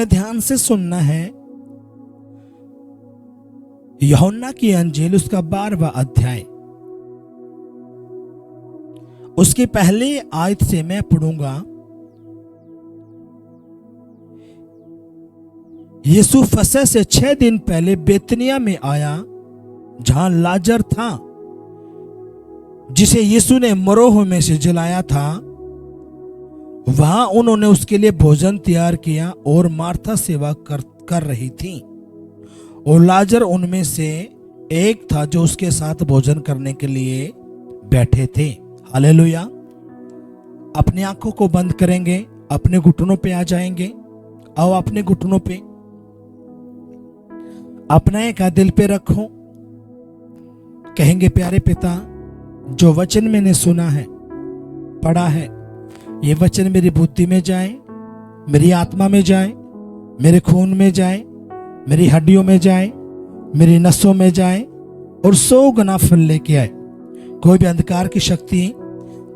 ध्यान से सुनना है यूहन्ना की अंजील उसका 12वां अध्याय, उसकी पहली आयत से मैं पढ़ूंगा। यीशु फसह से 6 दिन पहले बेतनिया में आया जहां लाजर था, जिसे यीशु ने मरोह में से जलाया था। वहां उन्होंने उसके लिए भोजन तैयार किया और मार्था सेवा कर रही थी, और लाजर उनमें से एक था जो उसके साथ भोजन करने के लिए बैठे थे। हालेलुया। अपनी आंखों को बंद करेंगे, अपने घुटनों पे आ जाएंगे। आओ अपने घुटनों पे अपना एक दिल पे रखो। कहेंगे, प्यारे पिता, जो वचन मैंने सुना है, पढ़ा है, ये वचन मेरी बुद्धि में जाए, मेरी आत्मा में जाए, मेरे खून में जाए, मेरी हड्डियों में जाए, मेरी नसों में जाए और 100 गुना फल लेके आए। कोई भी अंधकार की शक्ति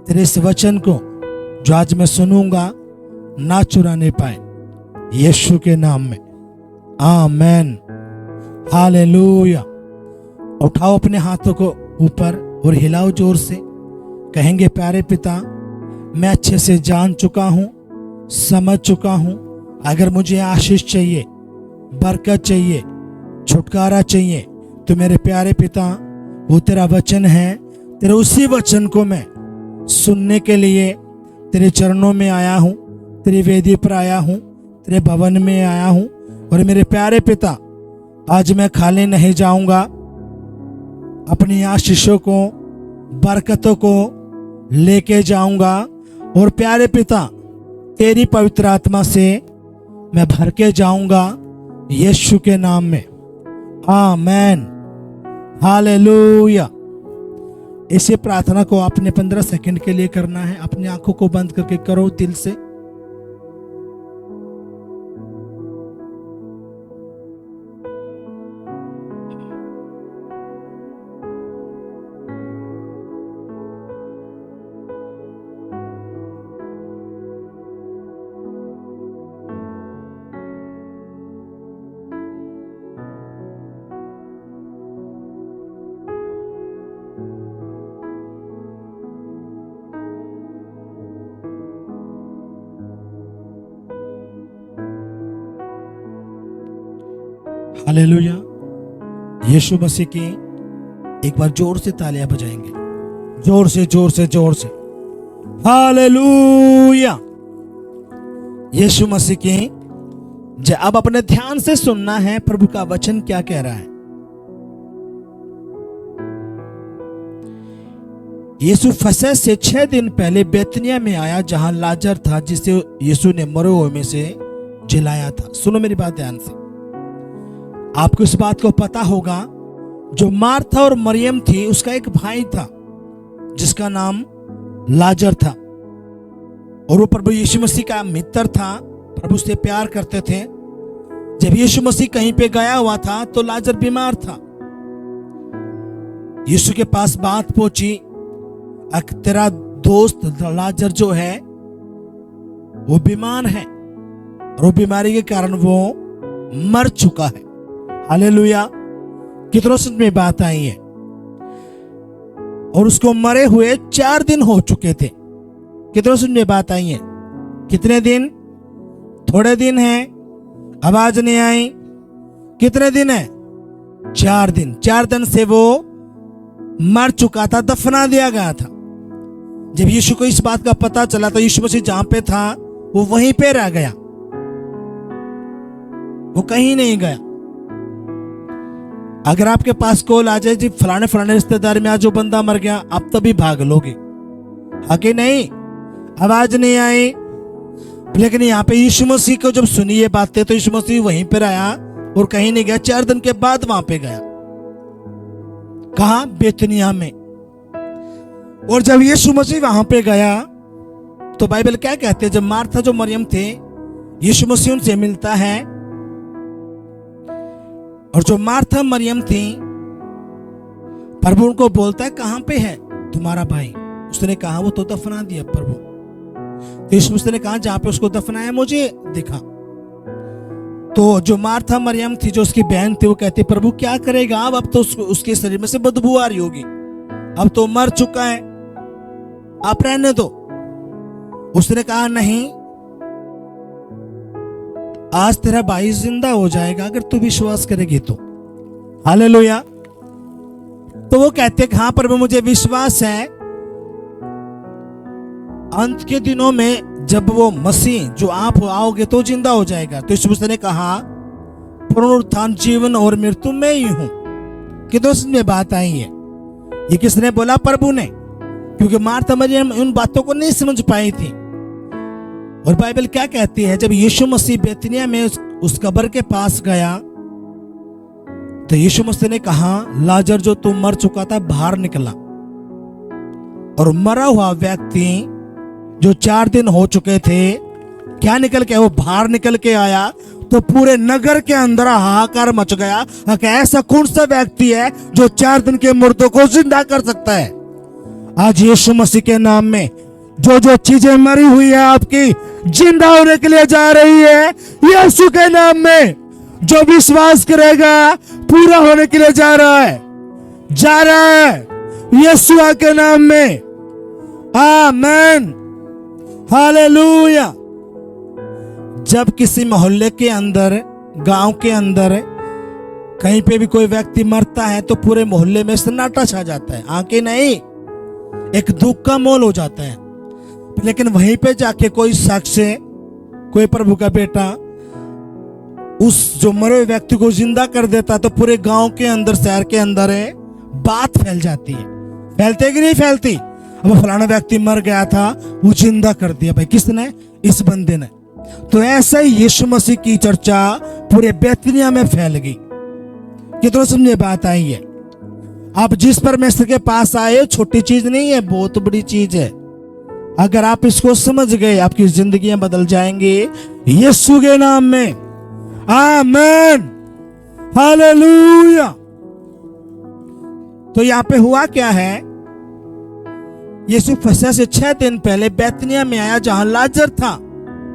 तेरे इस वचन को जो आज मैं सुनूंगा ना चुराने पाए, यीशु के नाम में, आमेन। हालेलुया। उठाओ अपने हाथों को ऊपर और हिलाओ जोर से। कहेंगे, प्यारे पिता, मैं अच्छे से जान चुका हूं, समझ चुका हूं, अगर मुझे आशीष चाहिए, बरकत चाहिए, छुटकारा चाहिए, तो मेरे प्यारे पिता, वो तेरा वचन है। तेरे उसी वचन को मैं सुनने के लिए तेरे चरणों में आया हूं, तेरी वेदी पर आया हूं, तेरे भवन में आया हूं। और मेरे प्यारे पिता, आज मैं खाली नहीं जाऊंगा। अपनी आशीषों को, बरकतों को लेके जाऊंगा। और प्यारे पिता, तेरी पवित्र आत्मा से मैं भर के जाऊंगा, यीशु के नाम में, आमेन। हालेलुया। इसी प्रार्थना को आपने 15 सेकंड के लिए करना है। अपनी आंखों को बंद करके करो दिल से। हालेलुया। यीशु मसीह की एक बार जोर से तालियां बजाएंगे, जोर से, जोर से, जोर से। हालेलुया। यीशु मसीह की जय। अब अपने ध्यान से सुनना है प्रभु का वचन क्या कह रहा है। यीशु फसह से 6 दिन पहले बेतनिया में आया जहां लाजर था, जिसे यीशु ने मरे हुए में से जिलाया था। सुनो मेरी बात ध्यान से। आपको इस बात को पता होगा, जो मार्था और मरियम थी, उसका एक भाई था जिसका नाम लाजर था, और वो प्रभु यीशु मसीह का मित्र था, प्रभु से प्यार करते थे। जब यीशु मसीह कहीं पे गया हुआ था तो लाजर बीमार था। यीशु के पास बात पहुंची, तेरा दोस्त लाजर जो है वो बीमार है, और वो बीमारी के कारण वो मर चुका है। हालेलुया। कितनों समझ में बात आई है। और उसको मरे हुए 4 दिन हो चुके थे। कितनों समझ में बात आई है। कितने दिन? थोड़े दिन है, आवाज नहीं आई। कितने दिन है? 4 दिन। 4 दिन से वो मर चुका था, दफना दिया गया था। जब यीशु को इस बात का पता चला तो यीशु मसीह जहां पे था वो वहीं पे रह गया, वो कहीं नहीं गया। अगर आपके पास कॉल आ जाए, जी फलाने फलाने रिश्तेदार में आज जो बंदा मर गया, आप तभी भाग लोगे, आगे नहीं। आवाज नहीं आई। लेकिन यहाँ पे यीशु मसीह को जब सुनी ये बातें तो यीशु मसीह वहीं पर आया और कहीं नहीं गया। 4 दिन के बाद वहां पे गया। कहा? बेतनिया में। और जब यीशु मसीह वहां पे गया तो बाइबल क्या कहते हैं, जब मार्था जो मरियम थे, यीशु मसीह उनसे मिलता है, और जो मार्था मरियम थी, प्रभु उनको बोलता है, कहां पे है तुम्हारा भाई? उसने कहा, वो तो दफना दिया प्रभु। तो यीशु मसीह ने कहा, जहां पे उसको दफनाया मुझे दिखा। तो जो मार्था मरियम थी, जो उसकी बहन थी, वो कहती प्रभु क्या करेगा अब तो उसके शरीर में से बदबू आ रही होगी, अब तो मर चुका है, आप रहने दो। उसने कहा नहीं, आज तेरा भाई जिंदा हो जाएगा अगर तू विश्वास करेगी तो। हालेलुया। तो वो कहते कि हाँ प्रभु मुझे विश्वास है अंत के दिनों में जब वो मसीह जो आप आओगे तो जिंदा हो जाएगा। तो यीशु मसीह ने कहा पुनरुत्थान जीवन और मृत्यु में ही हूं। कि दोस्त में बात आई है, ये किसने बोला? प्रभु ने, क्योंकि मार्था मरियम उन बातों को नहीं समझ पाई थी। और बाइबल क्या कहती है, जब यीशु मसीह बेतनिया में उस कब्र के पास गया तो यीशु मसीह ने कहा लाजर जो तू मर चुका था बाहर निकला। और मरा हुआ व्यक्ति जो 4 दिन हो चुके थे, क्या निकल के वो बाहर निकल के आया तो पूरे नगर के अंदर हाहाकार मच गया कि ऐसा कौन सा व्यक्ति है जो 4 दिन के मुर्दों को जिंदा कर सकता है। आज यीशु मसीह के नाम में जो जो चीजें मरी हुई है आपकी जिंदा होने के लिए जा रही है। यीशु के नाम में जो विश्वास करेगा पूरा होने के लिए जा रहा है यीशु के नाम में। आमीन, हालेलुया। जब किसी मोहल्ले के अंदर, गांव के अंदर कहीं पे भी कोई व्यक्ति मरता है तो पूरे मोहल्ले में सन्नाटा छा जाता है, आंखें नहीं, एक दुख का मोल हो जाता है। लेकिन वहीं पे जाके कोई शख्स, कोई प्रभु का बेटा उस जो मरे हुए व्यक्ति को जिंदा कर देता तो पूरे गांव के अंदर, शहर के अंदर बात फैल जाती है। फैलती कि नहीं फैलती? अब फलाना व्यक्ति मर गया था, वो जिंदा कर दिया। भाई किसने? इस बंदे ने। तो ऐसा ही यीशु मसीह की चर्चा पूरे बेतनिया में फैल गई। कितना समझे बात आई है? आप जिस परमेश्वर के पास आए छोटी चीज नहीं है, बहुत बड़ी चीज है। अगर आप इसको समझ गए आपकी जिंदगियां बदल जाएंगी यीशु के नाम में। आमीन, हालेलुया। तो यहाँ पे हुआ क्या है, यीशु फसह से 6 दिन पहले बेतनिया में आया जहां लाजर था,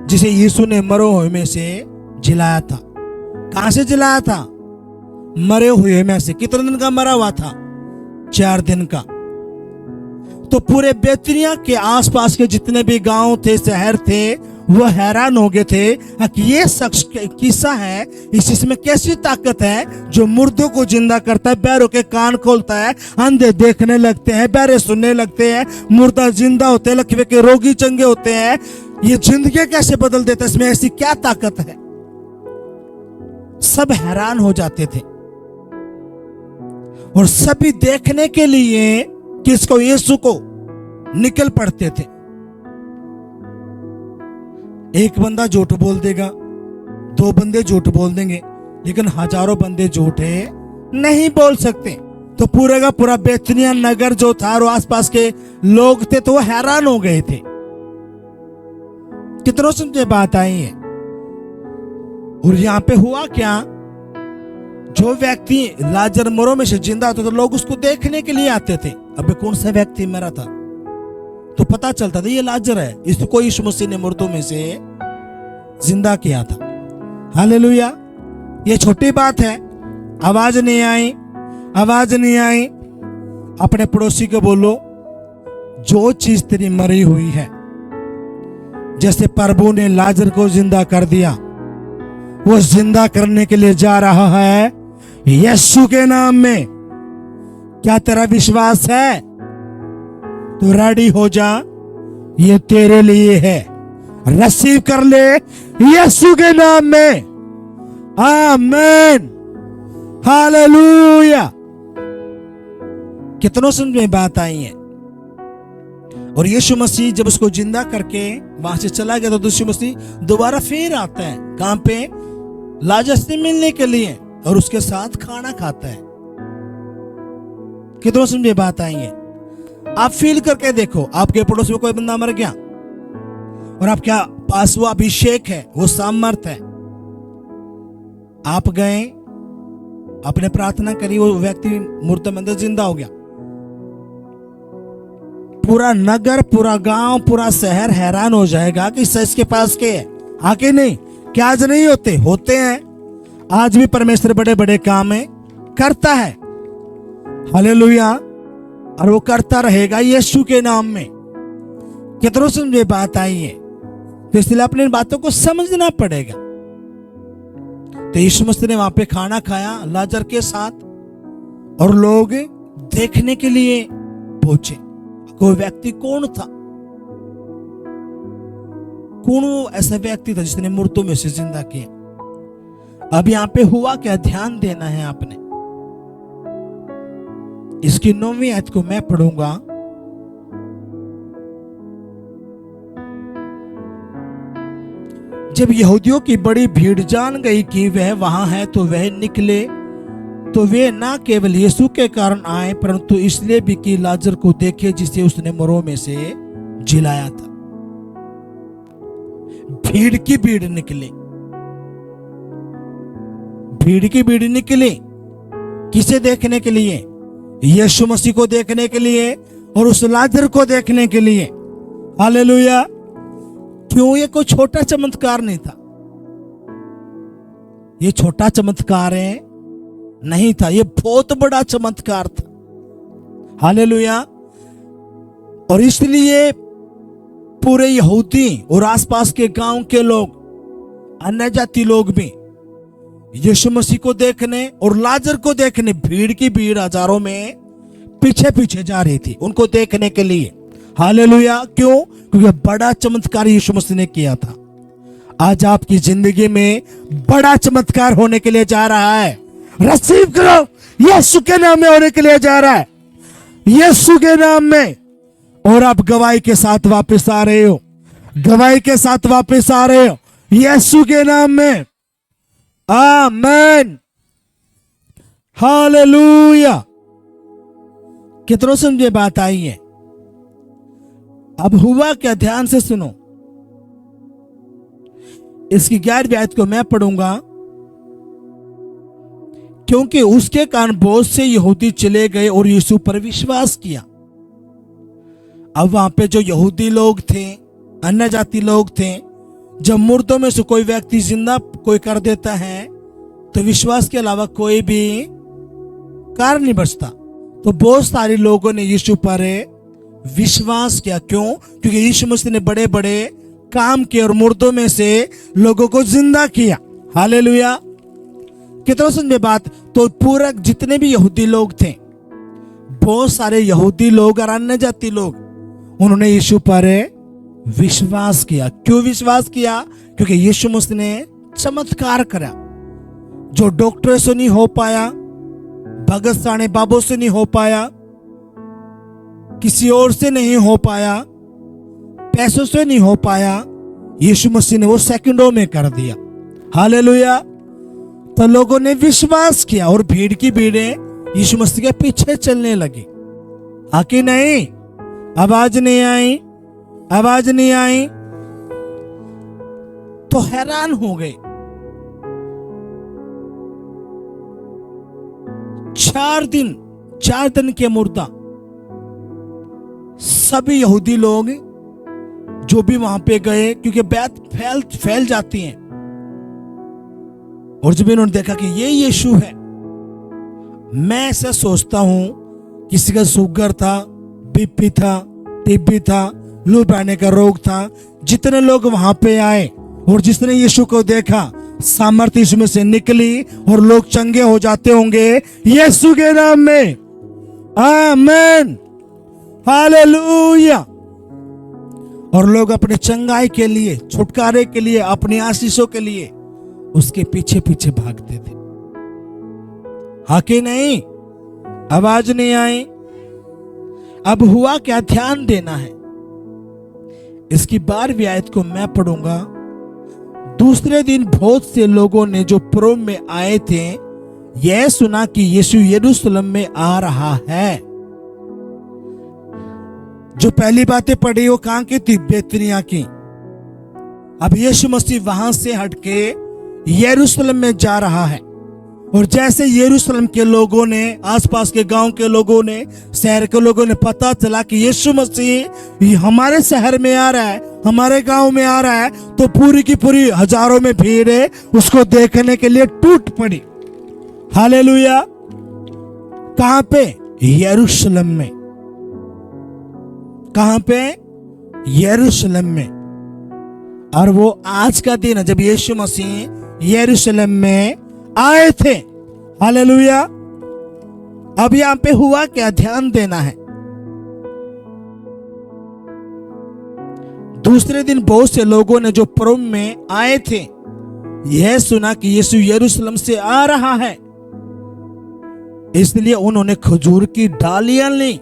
जिसे यीशु ने मरे हुए में से जिलाया था। कहां से जिलाया था? मरे हुए में से। कितने दिन का मरा हुआ था? 4 दिन का। तो पूरे बेतनिया के आसपास के जितने भी गांव थे, शहर थे, वो हैरान हो गए थे कि ये शख्स किस्सा है, इसमें कैसी ताकत है जो मुर्दों को जिंदा करता है, बैरों के कान खोलता है, अंधे देखने लगते हैं, बहरे सुनने लगते हैं, मुर्दा जिंदा होते हैं, लकवे के रोगी चंगे होते हैं। ये जिंदगी कैसे बदल देता है, इसमें ऐसी क्या ताकत है? सब हैरान हो जाते थे और सभी देखने के लिए किसको? यीशु को निकल पड़ते थे। एक बंदा झूठ बोल देगा, 2 बंदे झूठ बोल देंगे, लेकिन हजारों बंदे झूठे नहीं बोल सकते। तो पूरे का पूरा बेतनिया नगर जो था और आसपास के लोग थे तो वो हैरान हो गए थे। कितनों समझे बात आई है? और यहां पे हुआ क्या, जो व्यक्ति लाजर मरों में से जिंदा होता तो लोग उसको देखने के लिए आते थे। अबे कौन सा व्यक्ति मरा था? तो पता चलता था ये लाजर है, इसको यीशु मसीह ने मुर्दों में से जिंदा किया था। हालेलुया। ये छोटी बात है, आवाज नहीं आई, आवाज नहीं आई। अपने पड़ोसी को बोलो जो चीज तेरी मरी हुई है, जैसे प्रभु ने लाजर को जिंदा कर दिया, वो जिंदा करने के लिए जा रहा है यीशु के नाम में। क्या तेरा विश्वास है? तो रेडी हो जा, ये तेरे लिए है। रिसीव कर ले यीशु के नाम में। आमीन, हालेलुया। कितनों समझ में बात आई है? और यीशु मसीह जब उसको जिंदा करके वहां से चला गया तो यीशु मसीह दोबारा फिर आता है। कहां पे? लाजर से मिलने के लिए, और उसके साथ खाना खाता है। कितनों समझे बात आई है? आप फील करके देखो, आपके पड़ोस में कोई बंदा मर गया और आपके पास वो अभिषेक है, वो सामर्थ है, आप गए, आपने प्रार्थना करी, वो व्यक्ति मुर्दे में जिंदा हो गया। पूरा नगर, पूरा गांव, पूरा शहर हैरान हो जाएगा कि इसके पास के है। आके नहीं, क्या आज नहीं होते हैं। आज भी परमेश्वर बड़े बड़े काम करता है, हालेलुया, और वो करता रहेगा यीशु के नाम में। कितनों से मुझे बात आई है, तो इसलिए अपने इन बातों को समझना पड़ेगा। तो यीशु मसीह ने वहां पे खाना खाया लाजर के साथ, और लोग देखने के लिए पहुंचे। कोई व्यक्ति कौन था? कौन वो ऐसा व्यक्ति था जिसने मुर्दों में से जिंदा किया? अब यहां पे हुआ क्या, ध्यान देना है आपने। इसकी 9वीं आयत को मैं पढ़ूंगा। जब यहूदियों की बड़ी भीड़ जान गई कि वह वहां है, तो वह निकले। तो वे न केवल यीशु के कारण आए, परंतु इसलिए भी कि लाजर को देखे जिसे उसने मरों में से जिलाया था। भीड़ की भीड़ निकले, भीड़ की भीड़ निकली। किसे देखने के लिए? यीशु मसीह को देखने के लिए और उस लाजर को देखने के लिए। हालेलुया। क्यों? ये कोई छोटा चमत्कार नहीं था, ये छोटा चमत्कार नहीं था, ये बहुत बड़ा चमत्कार था। हालेलुया। और इसलिए पूरे यहूदी और आसपास के गांव के लोग, अन्य जाति लोग भी यीशु मसीह को देखने और लाजर को देखने, भीड़ की भीड़ हजारों में पीछे पीछे जा रही थी उनको देखने के लिए। हालेलुया। क्यों? क्योंकि बड़ा चमत्कार यीशु मसीह ने किया था। आज आपकी जिंदगी में बड़ा चमत्कार होने के लिए जा रहा है। रिसीव करो, यीशु के नाम में होने के लिए जा रहा है, यीशु के नाम में। और आप गवाही के साथ वापस आ रहे हो, गवाही के साथ वापस आ रहे हो यीशु के नाम में। आमीन। हालेलुया। कितनों से मुझे बात आई है? अब हुआ क्या, ध्यान से सुनो। इसकी 11वीं आयत को मैं पढ़ूंगा। क्योंकि उसके कारण बहुत से यहूदी चले गए और यीशु पर विश्वास किया। अब वहां पे जो यहूदी लोग थे, अन्य जाति लोग थे, जब मुर्दों में से कोई व्यक्ति जिंदा कोई कर देता है, तो विश्वास के अलावा कोई भी कारण नहीं बचता। तो बहुत सारे लोगों ने यीशु पर विश्वास किया। क्यों? क्योंकि यीशु मसीह ने बड़े बड़े काम किए और मुर्दों में से लोगों को जिंदा किया। हालेलुया। कितना समझे बात? तो पूरा जितने भी यहूदी लोग थे, बहुत सारे यहूदी लोग और अन्य जाति लोग, उन्होंने यीशु पर विश्वास किया। क्यों विश्वास किया? क्योंकि यीशु मसीह ने चमत्कार करा जो डॉक्टर से नहीं हो पाया, भगत साणे बाबों से नहीं हो पाया, किसी और से नहीं हो पाया, पैसों से नहीं हो पाया। यीशु मसीह ने वो सेकंडों में कर दिया। हालेलुया। तो लोगों ने विश्वास किया और भीड़ की भीड़ें यीशु मसीह के पीछे चलने लगी। आके नहीं, आवाज नहीं आई, आवाज नहीं आई। तो हैरान हो गए। 4 दिन के मुर्दा, सभी यहूदी लोग जो भी वहां पे गए, क्योंकि बात फैल जाती हैं। और जब इन्होंने देखा कि ये यीशु है, मैं ऐसा सोचता हूं, किसी का शुगर था, बीपी था, टीबी था, लू बहने का रोग था, जितने लोग वहां पे आए और जिसने यीशु को देखा, सामर्थ्य इसमें से निकली और लोग चंगे हो जाते होंगे यीशु के नाम में। आमीन। हालेलुया। और लोग अपने चंगाई के लिए, छुटकारे के लिए, अपनी आशीषों के लिए उसके पीछे पीछे भागते थे। हाँ कि नहीं? आवाज नहीं आई। अब हुआ क्या, ध्यान देना है। इसकी 12वीं आयत को मैं पढ़ूंगा। दूसरे दिन बहुत से लोगों ने जो पूर्व में आए थे, यह सुना कि यीशु यरूशलेम में आ रहा है। जो पहली बातें पढ़ी वो कहां की थी? बेतनिया की। अब यीशु मसीह वहां से हटके यरूशलेम में जा रहा है। और जैसे यरूशलेम के लोगों ने, आसपास के गांव के लोगों ने, शहर के लोगों ने पता चला कि यीशु मसीह हमारे शहर में आ रहा है, हमारे गांव में आ रहा है तो पूरी की पूरी हजारों में भीड़ है उसको देखने के लिए टूट पड़ी। हालेलुया। कहां पे? यरूशलेम में। कहां पे? यरूशलेम में। और वो आज का दिन है जब यीशु मसीह यरूशलेम में आए थे। हालेलुया। अब यहां पे हुआ क्या, ध्यान देना है। दूसरे दिन बहुत से लोगों ने जो पर्व में आए थे यह सुना कि यीशु यरूशलेम से आ रहा है, इसलिए उन्होंने खजूर की डालियां ली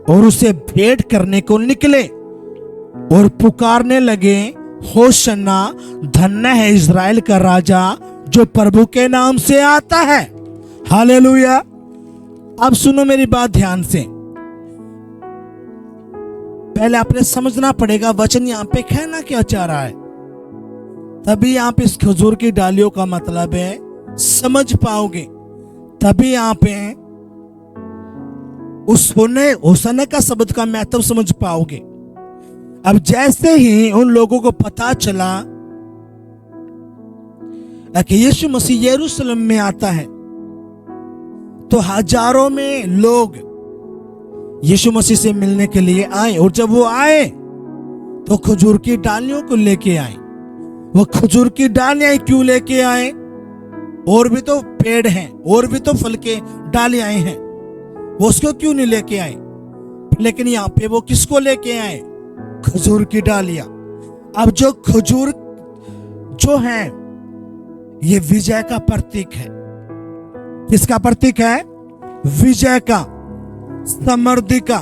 और उसे भेंट करने को निकले और पुकारने लगे, होशन्ना, धन्य है इज़राइल का राजा जो प्रभु के नाम से आता है। हालेलुया। अब सुनो मेरी बात ध्यान से। पहले आपने समझना पड़ेगा वचन यहां पे कहना क्या चाह रहा है, तभी यहां पे इस खजूर की डालियों का मतलब है समझ पाओगे, तभी यहां पे उस होशन्ना का शब्द का महत्व समझ पाओगे। अब जैसे ही उन लोगों को पता चला कि यीशु मसीह यरूशलेम में आता है तो हजारों में लोग यीशु मसीह से मिलने के लिए आए, और जब वो आए तो खजूर की डालियों को लेके आए। वो खजूर की डालियां क्यों लेके आए? और भी तो पेड़ हैं, और भी तो फल के डालियां हैं, वो उसको क्यों नहीं लेके आए? लेकिन यहाँ पे वो किसको लेके आए? खजूर की डालियां। अब जो खजूर जो है ये विजय का प्रतीक है। किसका प्रतीक है? विजय का, समृद्धि का।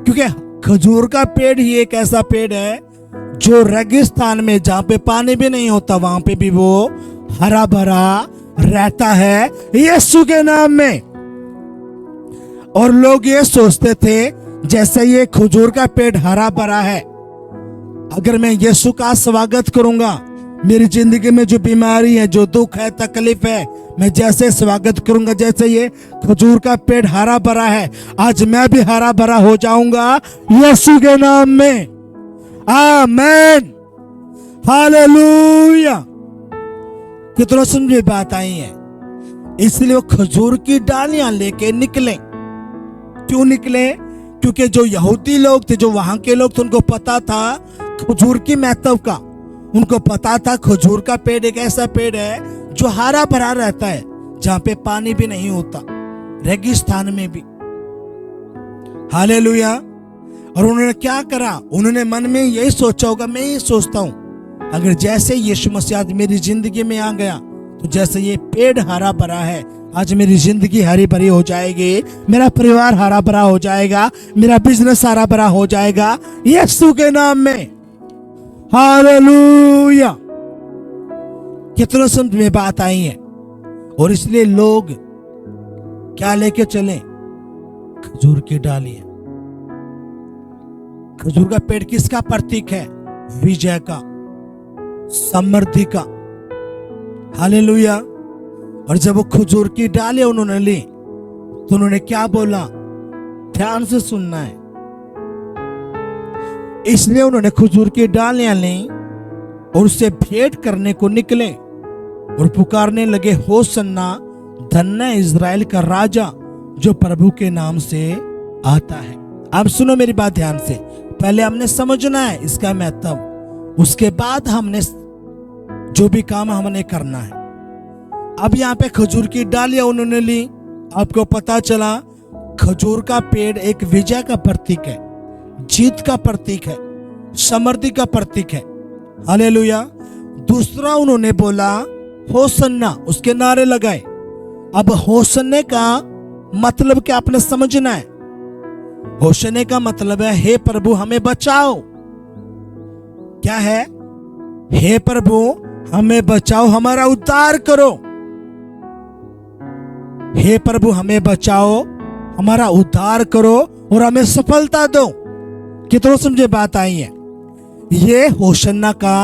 क्योंकि खजूर का पेड़ ही एक ऐसा पेड़ है जो रेगिस्तान में जहां पे पानी भी नहीं होता वहां पे भी वो हरा भरा रहता है यीशु के नाम में। और लोग ये सोचते थे जैसे ये खजूर का पेड़ हरा भरा है, अगर मैं यीशु का स्वागत करूंगा, मेरी जिंदगी में जो बीमारी है, जो दुख है, तकलीफ है, मैं जैसे स्वागत करूंगा, जैसे ये खजूर का पेड़ हरा भरा है, आज मैं भी हरा भरा हो जाऊंगा यीशु के नाम में। आमीन। हालेलुया। कितना समझे बात आई है। इसलिए वो खजूर की डालियां लेके निकले। क्यों निकले? क्योंकि जो यहूदी लोग थे, जो वहां के लोग थे, उनको पता था खजूर की महत्व का। उनको पता था खजूर का पेड़ एक ऐसा पेड़ है जो हरा भरा रहता है, जहां पे पानी भी नहीं होता, रेगिस्तान में भी। हालेलुया। और उन्होंने क्या करा? उन्होंने मन में यही सोचा होगा, मैं ये सोचता हूं अगर जैसे यीशु मसीह आज मेरी जिंदगी में आ गया तो जैसे ये पेड़ हरा भरा है, आज मेरी जिंदगी हरी भरी हो जाएगी, मेरा परिवार हरा भरा हो जाएगा, मेरा बिजनेस हरा भरा हो जाएगा यीशु के नाम में। हालेलुया। कितना समझ में बात आई है। और इसलिए लोग क्या लेके चले? खजूर की डालियां। खजूर का पेड़ किसका प्रतीक है? विजय का, समृद्धि का। हालेलुया। और जब वो खजूर की डालियां उन्होंने ली तो उन्होंने क्या बोला? ध्यान से सुनना है। इसलिए उन्होंने खजूर की डालियां ली और उससे भेंट करने को निकले और पुकारने लगे, होशन्ना, धन्य है इज़राइल का राजा जो प्रभु के नाम से आता है। अब सुनो मेरी बात ध्यान से। पहले हमने समझना है इसका महत्व, उसके बाद हमने जो भी काम हमने करना है। अब यहाँ पे खजूर की डालियां उन्होंने ली। आपको पता चला खजूर का पेड़ एक विजय का प्रतीक है, जीत का प्रतीक है, समृद्धि का प्रतीक है। हालेलुया। दूसरा उन्होंने बोला होशन्ना, उसके नारे लगाए। अब होशन्ने का मतलब क्या आपने समझना है। होशन्ने का मतलब है हे प्रभु हमें बचाओ। क्या है? हे प्रभु हमें बचाओ, हमारा उद्धार करो। हे प्रभु हमें बचाओ, हमारा उद्धार करो और हमें सफलता दो। कितना समझे बात आई है। ये होशन्ना का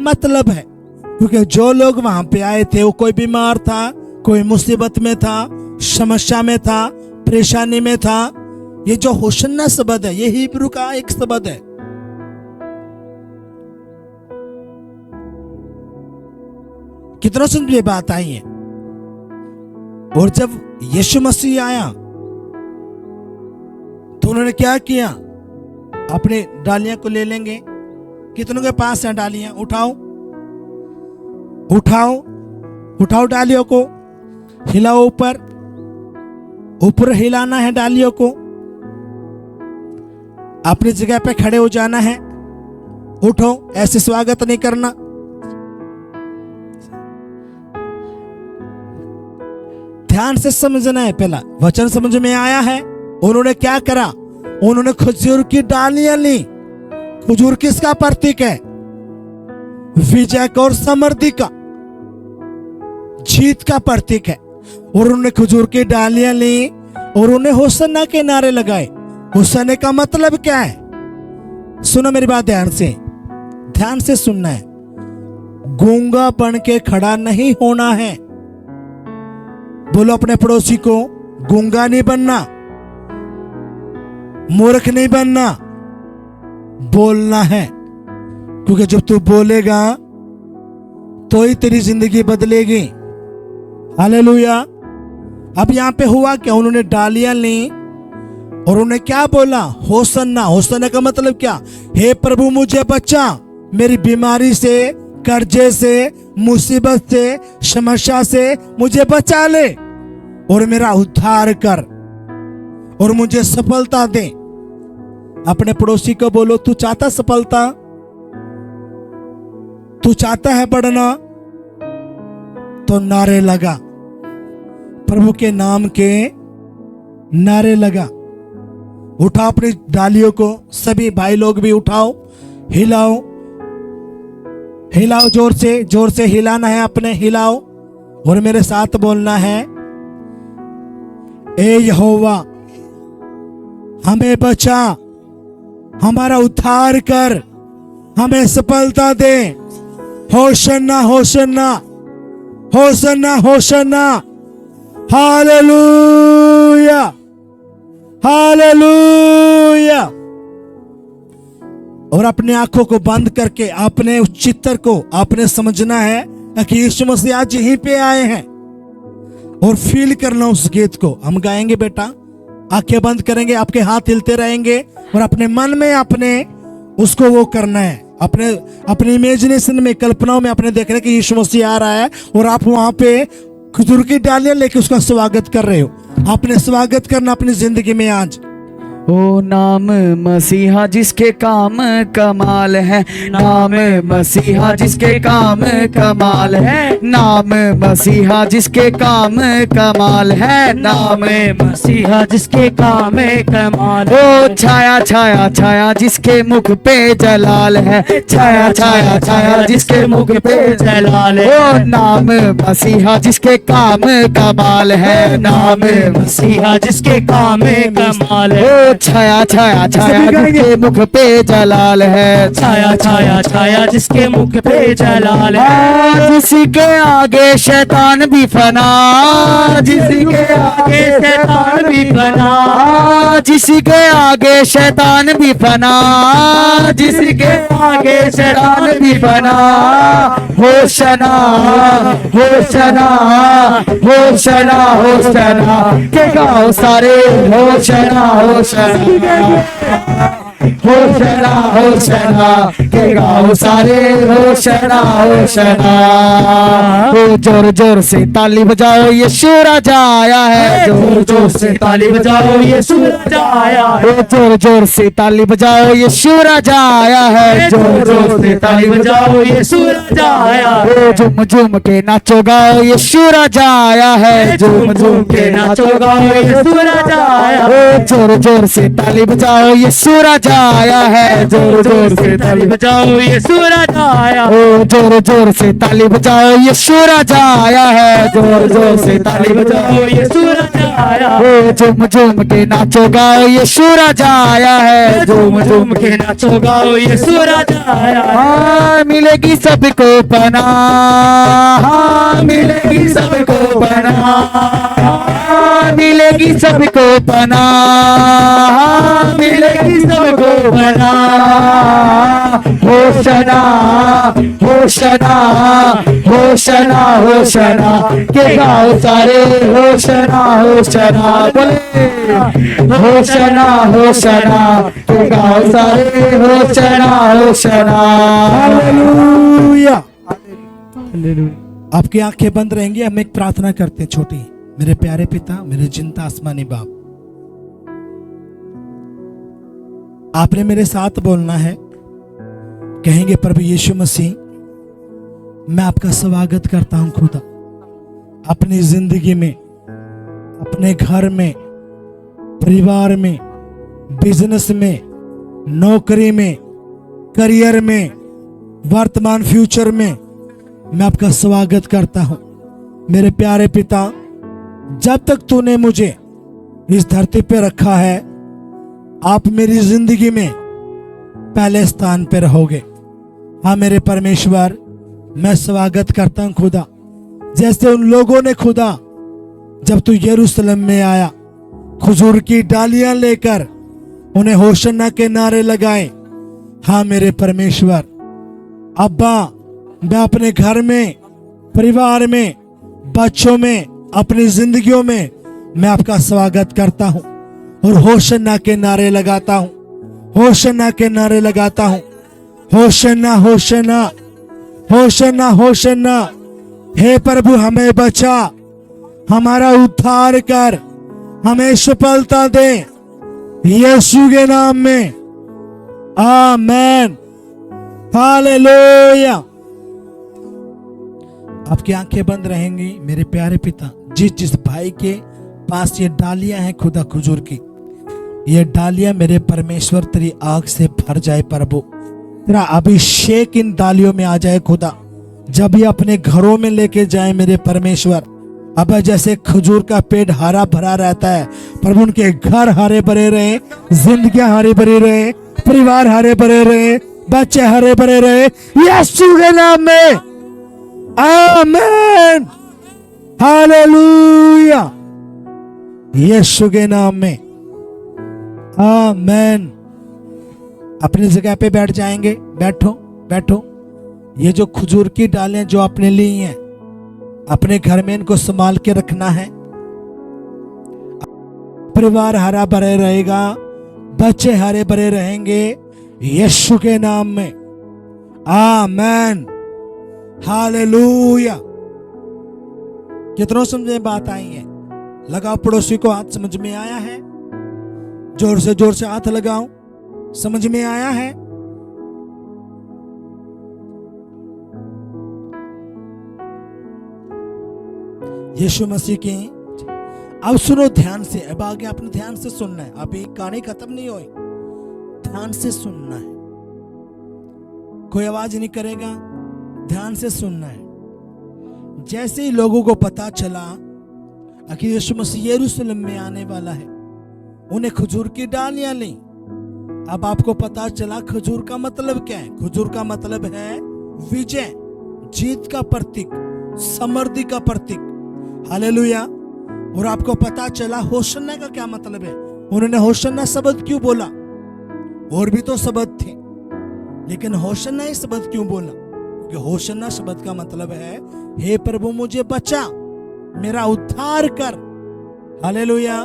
मतलब है। क्योंकि जो लोग वहां पे आए थे वो कोई बीमार था, कोई मुसीबत में था, समस्या में था, परेशानी में था, ये जो होशन्ना शब्द है, ये हिब्रू का एक शब्द है। कितना सुन ये बात आई है। और जब यीशु मसीह आया तो उन्होंने क्या किया, अपने डालियां को ले लेंगे। कितनों के पास हैं डालियां? उठाओ उठाओ उठाओ डालियों को, हिलाओ, ऊपर ऊपर हिलाना है डालियों को। अपनी जगह पे खड़े हो जाना है। उठो, ऐसे स्वागत नहीं करना। ध्यान से समझना है। पहला वचन समझ में आया है। उन्होंने क्या करा? उन्होंने खजूर की डालियां ली। खजूर किसका प्रतीक है? विजय का और समृद्धि का, जीत का प्रतीक है। और उन्होंने खजूर की डालियां ली और उन्हें होसन्ना के नारे लगाए। होसन्ना का मतलब क्या है? सुनो मेरी बात ध्यान से सुनना है। गूंगा बन के खड़ा नहीं होना है। बोलो अपने पड़ोसी को, गूंगा नहीं बनना, मूर्ख नहीं बनना, बोलना है। क्योंकि जब तू बोलेगा तो ही तेरी जिंदगी बदलेगी। हालेलुया। अब यहां पे हुआ क्या? उन्होंने डालियां ली और उन्हें क्या बोला? होसन्ना। होसन्ना का मतलब क्या? हे प्रभु मुझे बचा, मेरी बीमारी से, कर्जे से, मुसीबत से, समस्या से मुझे बचा ले और मेरा उद्धार कर और मुझे सफलता दे। अपने पड़ोसी को बोलो, तू चाहता सफलता? तू चाहता है बढ़ना? तो नारे लगा, प्रभु के नाम के नारे लगा। उठाओ अपनी डालियों को, सभी भाई लोग भी उठाओ, हिलाओ हिलाओ, जोर से हिलाना है अपने, हिलाओ। और मेरे साथ बोलना है, ए यहोवा हमें बचा, हमारा उद्धार कर, हमें सफलता दे। होशन्ना होशन्ना होशन्ना होशन्ना। Hallelujah hallelujah. और अपने आंखों को बंद करके अपने उस चित्र को आपने समझना है कि यीशु मसीह आज यहीं पे आए हैं और फील करना उस गीत को। हम गाएंगे बेटा, आंखें बंद करेंगे, आपके हाथ हिलते रहेंगे और अपने मन में अपने उसको वो करना है। अपने इमेजिनेशन में, कल्पनाओं में अपने देख रहे कि यीशु मसीह आ रहा है और आप वहां पे खजूर की डालियां लेके उसका स्वागत कर रहे हो। आपने स्वागत करना अपनी जिंदगी में आज। ओ नाम मसीहा जिसके काम कमाल है, नाम मसीहा जिसके काम कमाल है, नाम मसीहा जिसके काम कमाल है, नाम मसीहा जिसके काम कमाल। ओ छाया छाया छाया जिसके मुख पे जलाल है, छाया छाया छाया जिसके मुख पे जलाल है। ओ नाम मसीहा जिसके काम कमाल है, नाम मसीहा जिसके काम कमाल है। छाया छाया छाया जिसके मुख पे जलाल है, छाया छाया छाया जिसके मुख पे जलाल है। जिसके आगे शैतान भी फना, जिसके आगे शैतान भी फना, जिसके आगे शैतान भी फना, जिसके आगे शैतान भी फना। होशना होशना होशना होशना के गाओ सारे, होशना होशना होशना होशना के गाओ सारे, होशना होशना। ओ जोर जोर से ताली बजाओ, यीशु राजा आया है। जोर जोर से ताली बजाओ, यीशु राजा आया है। ओ जोर जोर से ताली बजाओ, यीशु राजा आया है। जोर जोर से ताली बजाओ, यीशु राजा आया है। ओ झूम झूम के नाचो गाओ, यीशु राजा आया है। झूम झूम के नाचो गाओ, यीशु राजा आया है। ओ जोर जोर से ताली बजाओ, यीशु राजा आया है। जोर जोर से ताली बजाओ, यीशु राजा आया है। ओ जोर जोर से ताली बजाओ, यीशु राजा आया है। जोर जोर से ताली बजाओ, यीशु राजा आया है। ओ झूम झूम के नाचो गाओ, यीशु राजा आया है। झूम झूम के नाचो गाओ, यीशु राजा आया है। हाँ मिलेगी सबको पनाह, हाँ मिलेगी सबको पनाह, मिलेगी सबको पनाह, मिलेगी सबको पनाह। होशना होशना होशना होशना के गाओ सारे, होशना होशना बोले, होशना होशना के गाओ सारे, होशना होशना। हालेलुया। आपकी आंखें बंद रहेंगी, हम एक प्रार्थना करते हैं छोटी। मेरे प्यारे पिता, मेरे जिंदा आसमानी बाप, आपने मेरे साथ बोलना है। कहेंगे प्रभु यीशु मसीह, मैं आपका स्वागत करता हूं खुदा, अपनी जिंदगी में, अपने घर में, परिवार में, बिजनेस में, नौकरी में, करियर में, वर्तमान फ्यूचर में मैं आपका स्वागत करता हूं। मेरे प्यारे पिता, जब तक तूने मुझे इस धरती पे रखा है, आप मेरी जिंदगी में पहले स्थान पे रहोगे। हाँ मेरे परमेश्वर, मैं स्वागत करता हूं खुदा, जैसे उन लोगों ने खुदा, जब तू यरूशलेम में आया, खजूर की डालियां लेकर उन्हें होशन्ना के नारे लगाए। हाँ मेरे परमेश्वर, अब्बा, मैं अपने घर में, परिवार में, बच्चों में, अपनी जिंदगियों में मैं आपका स्वागत करता हूं और होशन्ना के नारे लगाता हूं, होशन्ना के नारे लगाता हूं। होशन्ना होशन्ना होशन्ना होशन्ना। हे प्रभु, हमें बचा, हमारा उद्धार कर, हमें सफलता दे, यीशु के नाम में, आमीन। हालेलुया। आपकी आंखें बंद रहेंगी। मेरे प्यारे पिता, जिस भाई के पास ये डालियां हैं खुदा खजूर की, ये डालियां मेरे परमेश्वर तेरी आग से भर जाए प्रभु, तेरा अभिषेक इन डालियों में आ जाए खुदा। जब ये अपने घरों में लेके जाए मेरे परमेश्वर, अब जैसे खजूर का पेड़ हरा भरा रहता है प्रभु, उनके घर हरे भरे रहे, जिंदगियां हरी भरी रहे, परिवार हरे भरे रहे, बच्चे हरे भरे रहे, यीशु के नाम में, आमीन। हालेलुया। यीशु के नाम में, आमीन। अपनी जगह पे बैठ जाएंगे। बैठो बैठो। ये जो खजूर की डालें जो आपने ली हैं, अपने घर में इनको संभाल के रखना है। परिवार हरा भरे रहेगा, बच्चे हरे भरे रहेंगे, यीशु के नाम में, आमीन। हालेलुया। कितनों समझे बात आई है? लगाओ पड़ोसी को हाथ, समझ में आया है? जोर से हाथ लगाओ, समझ में आया है? यीशु मसीह की। अब सुनो ध्यान से, अब आगे आपने ध्यान से सुनना है। अभी कहानी खत्म नहीं हुई, ध्यान से सुनना है, कोई आवाज नहीं करेगा, ध्यान से सुनना है। जैसे ही लोगों को पता चला कि यीशु मसीह यरूशलेम में आने वाला है, उन्हें खजूर की डालियां ली। अब आपको पता चला खजूर का मतलब क्या है। खजूर का मतलब है विजय, जीत का प्रतीक, समृद्धि का प्रतीक। हालेलुया। और आपको पता चला होशन्ना का क्या मतलब है। उन्होंने होशन्ना शब्द क्यों बोला? और भी तो शब्द थे, लेकिन होशन्ना ही शब्द क्यों बोला? क्योंकि होशन्ना शब्द का मतलब है, हे प्रभु मुझे बचा, मेरा उद्धार कर। हालेलुया।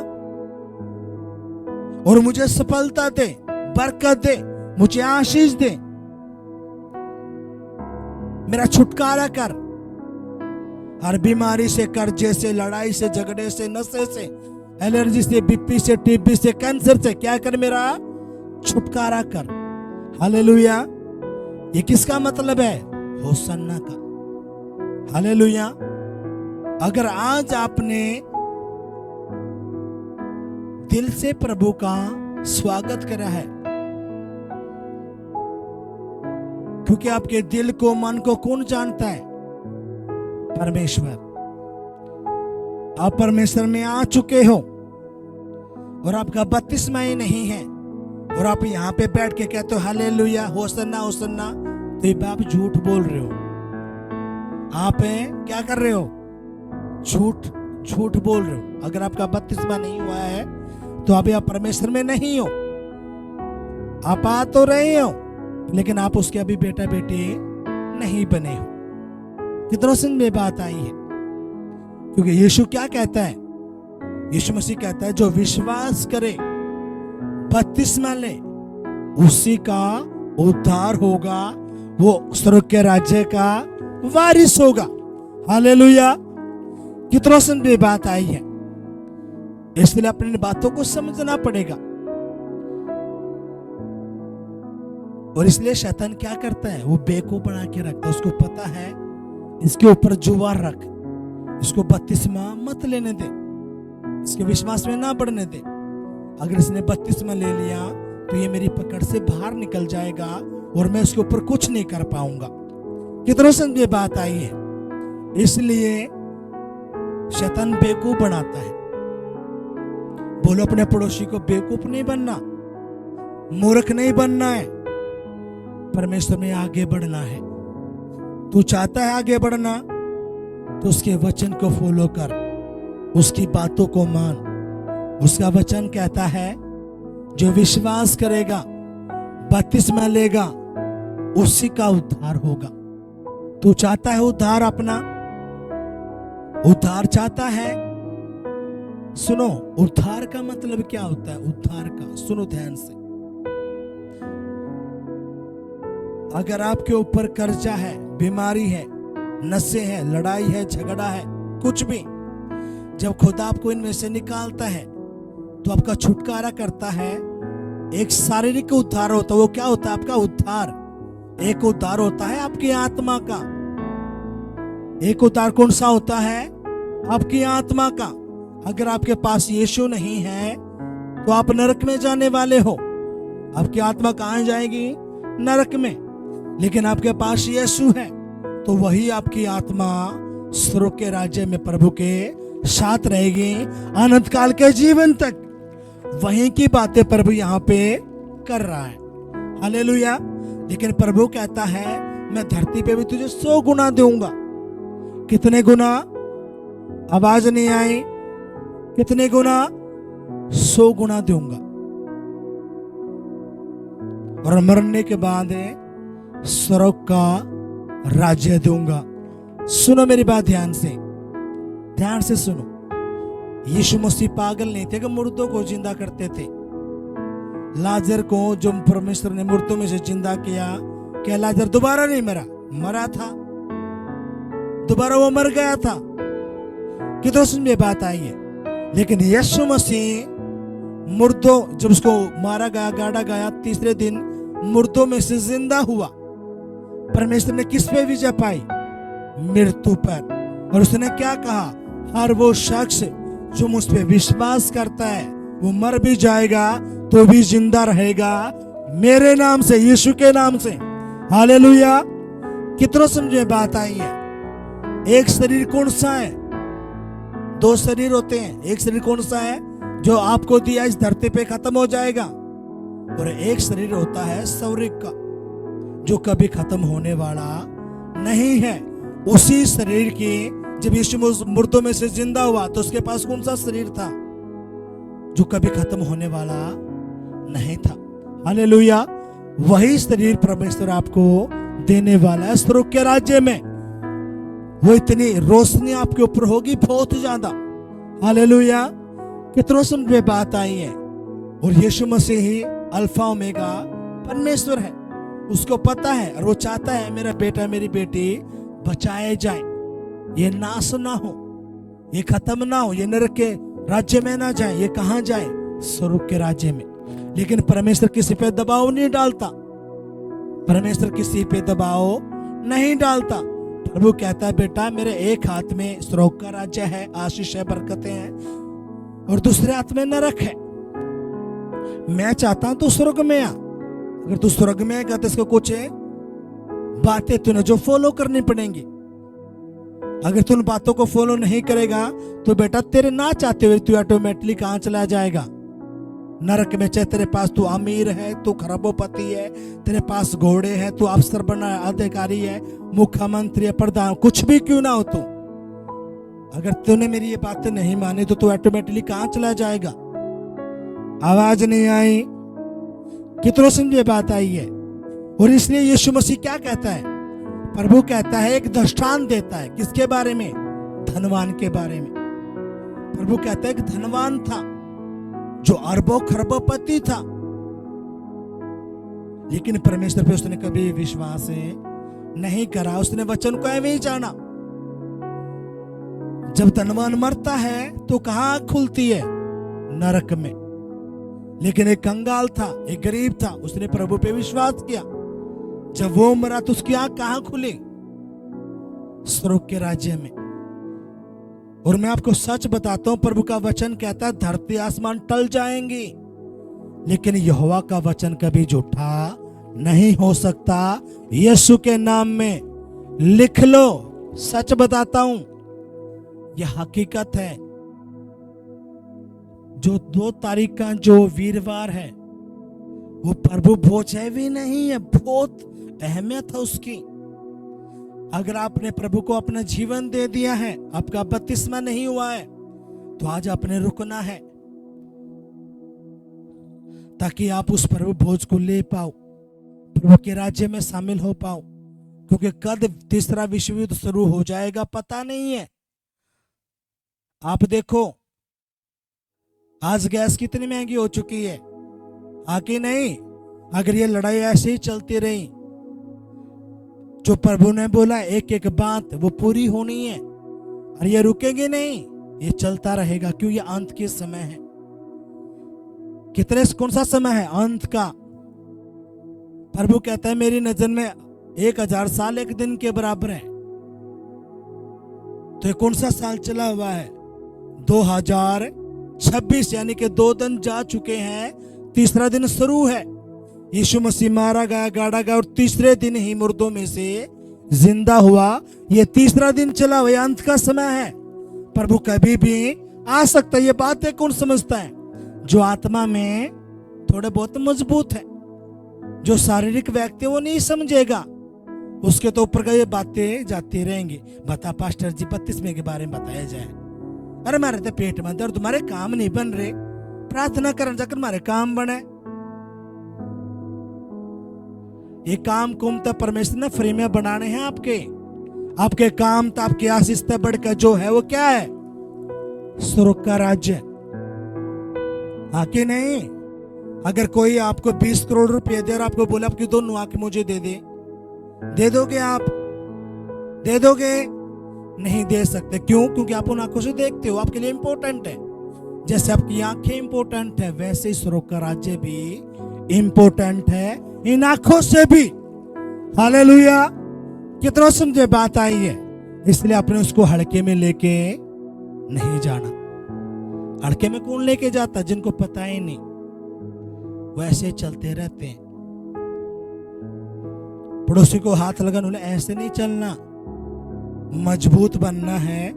और मुझे सफलता दे, बरकत दे, मुझे आशीष दे, मेरा छुटकारा कर हर बीमारी से, कर्जे से, लड़ाई से, झगड़े से, नशे से, एलर्जी से, बीपी से, टीबी से, कैंसर से, क्या कर, मेरा छुटकारा कर। हालेलुया। ये किसका मतलब है? होशन्ना का। हालेलुया। अगर आज आपने दिल से प्रभु का स्वागत करा है, क्योंकि आपके दिल को, मन को कौन जानता है? परमेश्वर। आप परमेश्वर में आ चुके हो और आपका बपतिस्मा ही नहीं है, और आप यहाँ पे बैठ के कहते हो हालेलुया, होसन्ना होसन्ना, तो ये आप झूठ बोल रहे हो। आप क्या कर रहे हो? झूठ झूठ बोल रहे हो। अगर आपका बपतिस्मा नहीं हुआ है तो अभी आप परमेश्वर में नहीं हो। आप आ तो रहे हो लेकिन आप उसके अभी बेटा बेटे नहीं बने हो। कितनों से में बात आई है? क्योंकि यीशु क्या कहता है? यीशु मसीह कहता है जो विश्वास करे, बपतिस्मा ले, उसी का उद्धार होगा, वो स्वर्ग के राज्य का वारिस होगा। हालेलुया। कितनों से में बात आई है? इसलिए अपनी बातों को समझना पड़ेगा। और इसलिए शैतान क्या करता है? वो बेवकूफ बना के रखता है। उसको पता है इसके ऊपर जुबान रख, इसको बपतिस्मा मत लेने दे, इसके विश्वास में ना बढ़ने दे। अगर इसने बपतिस्मा ले लिया तो ये मेरी पकड़ से बाहर निकल जाएगा और मैं उसके ऊपर कुछ नहीं कर पाऊंगा। कितनों से ये बात आई है? इसलिए शैतान बेवकूफ बनाता है। बोलो अपने पड़ोसी को, बेवकूफ नहीं बनना, मूर्ख नहीं बनना है, परमेश्वर में आगे बढ़ना है। तू चाहता है आगे बढ़ना तो उसके वचन को फॉलो कर, उसकी बातों को मान। उसका वचन कहता है जो विश्वास करेगा, बपतिस्मा लेगा, उसी का उद्धार होगा। तू चाहता है उद्धार? अपना उद्धार चाहता है? सुनो, उद्धार का मतलब क्या होता है? उद्धार का सुनो ध्यान से। अगर आपके ऊपर कर्जा है, बीमारी है, नशे है, लड़ाई है, झगड़ा है, कुछ भी, जब खुदा आपको इनमें से निकालता है तो आपका छुटकारा करता है। एक शारीरिक उद्धार होता है। वो क्या होता है? आपका उद्धार। एक उद्धार होता है आपकी आत्मा का। एक उद्धार कौन सा होता है? आपकी आत्मा का। अगर आपके पास यीशु नहीं है तो आप नरक में जाने वाले हो। आपकी आत्मा कहाँ जाएगी? नरक में। लेकिन आपके पास यीशु है तो वही आपकी आत्मा स्वर्ग के राज्य में प्रभु के साथ रहेगी अनंत काल के जीवन तक। वहीं की बातें प्रभु यहाँ पे कर रहा है। हालेलुया। लेकिन प्रभु कहता है मैं धरती पे भी तुझे 100 गुना दूंगा। कितने गुना? आवाज नहीं आई। कितने गुना? 100 गुना दूंगा। और मरने के बाद स्वर्ग का राज्य दूंगा। सुनो मेरी बात ध्यान से सुनो। यीशु मसीह पागल नहीं थे कि मुर्दों को जिंदा करते थे। लाजर को जो परमेश्वर ने मुर्दों में से जिंदा किया, क्या लाजर दोबारा नहीं मरा था? दोबारा वो मर गया था। कितनों समझ में बात आई है? लेकिन यीशु मसीह मुर्दों, जब उसको मारा गया, गाड़ा गया, तीसरे दिन मुर्दों में से जिंदा हुआ। परमेश्वर ने किस पे विजय पाई? मृत्यु पर। और उसने क्या कहा? हर वो शख्स जो मुझ पे विश्वास करता है वो मर भी जाएगा तो भी जिंदा रहेगा मेरे नाम से, यीशु के नाम से। हालेलुया। कितनों समझे बात आई है? एक शरीर कौन सा है? 2 शरीर होते हैं। एक शरीर कौन सा है? जो आपको दिया इस धरती पे खत्म हो जाएगा। और एक शरीर होता है स्वर्ग का जो कभी खत्म होने वाला नहीं है। उसी शरीर की जब यीशु मुर्दों में से जिंदा हुआ तो उसके पास कौन सा शरीर था? जो कभी खत्म होने वाला नहीं था। हालेलुया। वही शरीर परमेश्वर आपको देने वाला है स्वर्ग के राज्य में। वो इतनी रोशनी आपके ऊपर होगी, बहुत ज्यादा। हालेलुया। कितनों सुन में बात आई है? और यीशु मसीह ही अल्फा ओमेगा परमेश्वर है। उसको पता है और वो चाहता है मेरा बेटा मेरी बेटी बचाए जाए, ये नाश ना हो, ये खत्म ना हो, ये नरक के राज्य में ना जाए। ये कहां जाए? स्वर्ग के राज्य में। लेकिन परमेश्वर किसी पे दबाव नहीं डालता। परमेश्वर किसी पे दबाव नहीं डालता। प्रभु कहता है बेटा मेरे एक हाथ में स्वर्ग का राज्य है, आशीष है, बरकतें हैं, और दूसरे हाथ में नरक है। मैं चाहता हूं तू स्वर्ग में आ। अगर तू स्वर्ग में आएगा तो इसको कुछ बातें तूने जो फॉलो करनी पड़ेंगी। अगर तू उन बातों को फॉलो नहीं करेगा तो बेटा तेरे ना चाहते हुए तू ऑटोमेटिकली कहां चला जाएगा? नरक में। चाहे तेरे पास तू अमीर है, तू खरबोपति है, तेरे पास घोड़े हैं, तू अफसर बना अधिकारी है, मुख्यमंत्री है, प्रधान, कुछ भी क्यों ना हो तू, अगर तूने मेरी ये बातें नहीं मानी तो तू ऑटोमेटिकली कहां चला जाएगा। आवाज नहीं आई? कितनों समझे बात आई है। और इसलिए यीशु मसीह क्या कहता है, प्रभु कहता है, एक दृष्टांत देता है। किसके बारे में? धनवान के बारे में। प्रभु कहता है एक धनवान था जो अरबों खरबोपति था, लेकिन परमेश्वर पे उसने कभी विश्वास नहीं करा। उसने वचन को ऐਵੇਂ ही जाना। जब धनवान मरता है तो कहां खुलती है? नरक में। लेकिन एक कंगाल था, एक गरीब था, उसने प्रभु पे विश्वास किया। जब वो मरा तो उसकी आंख कहां खुली? स्वर्ग के राज्य में। और मैं आपको सच बताता हूं, प्रभु का वचन कहता है धरती आसमान टल जाएंगी, लेकिन यहोवा का वचन कभी झूठा नहीं हो सकता। यीशु के नाम में लिख लो, सच बताता हूं, यह हकीकत है। जो 2 तारीख का जो वीरवार है वो प्रभु भोज है भी नहीं है, बहुत अहमियत है उसकी। अगर आपने प्रभु को अपना जीवन दे दिया है, आपका बपतिस्मा नहीं हुआ है, तो आज आपने रुकना है ताकि आप उस प्रभु भोज को ले पाओ, प्रभु के राज्य में शामिल हो पाओ। क्योंकि कब तीसरा विश्व युद्ध शुरू हो जाएगा पता नहीं है। आप देखो आज गैस कितनी महंगी हो चुकी है, आके नहीं। अगर ये लड़ाई ऐसे ही चलती रही, जो प्रभु ने बोला एक एक बात वो पूरी होनी है, और ये रुकेगी नहीं, ये चलता रहेगा। क्यों? ये अंत के समय है। कौन सा समय है? अंत का। प्रभु कहता है मेरी नजर में 1000 साल एक दिन के बराबर है। तो ये कौन सा साल चला हुआ है? 2026, यानी कि 2 दिन जा चुके हैं, तीसरा दिन शुरू है। यीशु मसीह मारा गया, गाड़ा गया, और तीसरे दिन ही मुर्दों में से जिंदा हुआ। ये तीसरा दिन चला हुआ, अंत का समय है। प्रभु कभी भी आ सकता है। ये बातें कौन समझता है? जो आत्मा में थोड़े बहुत मजबूत है। जो शारीरिक व्यक्ति वो नहीं समझेगा, उसके तो ऊपर का ये बातें जाती रहेंगी। बता पास्टर जी 32वें के बारे में बताया जाए। अरे मारे तो पेट में दर्द, तुम्हारे काम नहीं बन रहे, प्रार्थना करने जाकर हमारे काम बने। ये काम कुम तो परमेश्वर ने फ्री में बनाने हैं आपके काम तो आपकी आशीष से बढ़कर जो है वो क्या है? स्वर्ग का राज्य। आके नहीं। अगर कोई आपको 20 करोड़ रुपए दे और आपको बोला आपकी 2 आंखें मुझे दे दोगे? आप दे दोगे? नहीं दे सकते। क्यों? क्योंकि आप उन आंखों से देखते हो, आपके लिए इंपॉर्टेंट है। जैसे आपकी आंखें इंपॉर्टेंट है, वैसे ही स्वर्ग का राज्य भी इंपॉर्टेंट है, इन आंखों से भी। हालेलुया। कितना समझे बात आई है। इसलिए आपने उसको हड़के में लेके नहीं जाना। हड़के में कौन लेके जाता? जिनको पता ही नहीं, वैसे चलते रहते हैं। पड़ोसी को हाथ लगाना, ऐसे नहीं चलना, मजबूत बनना है।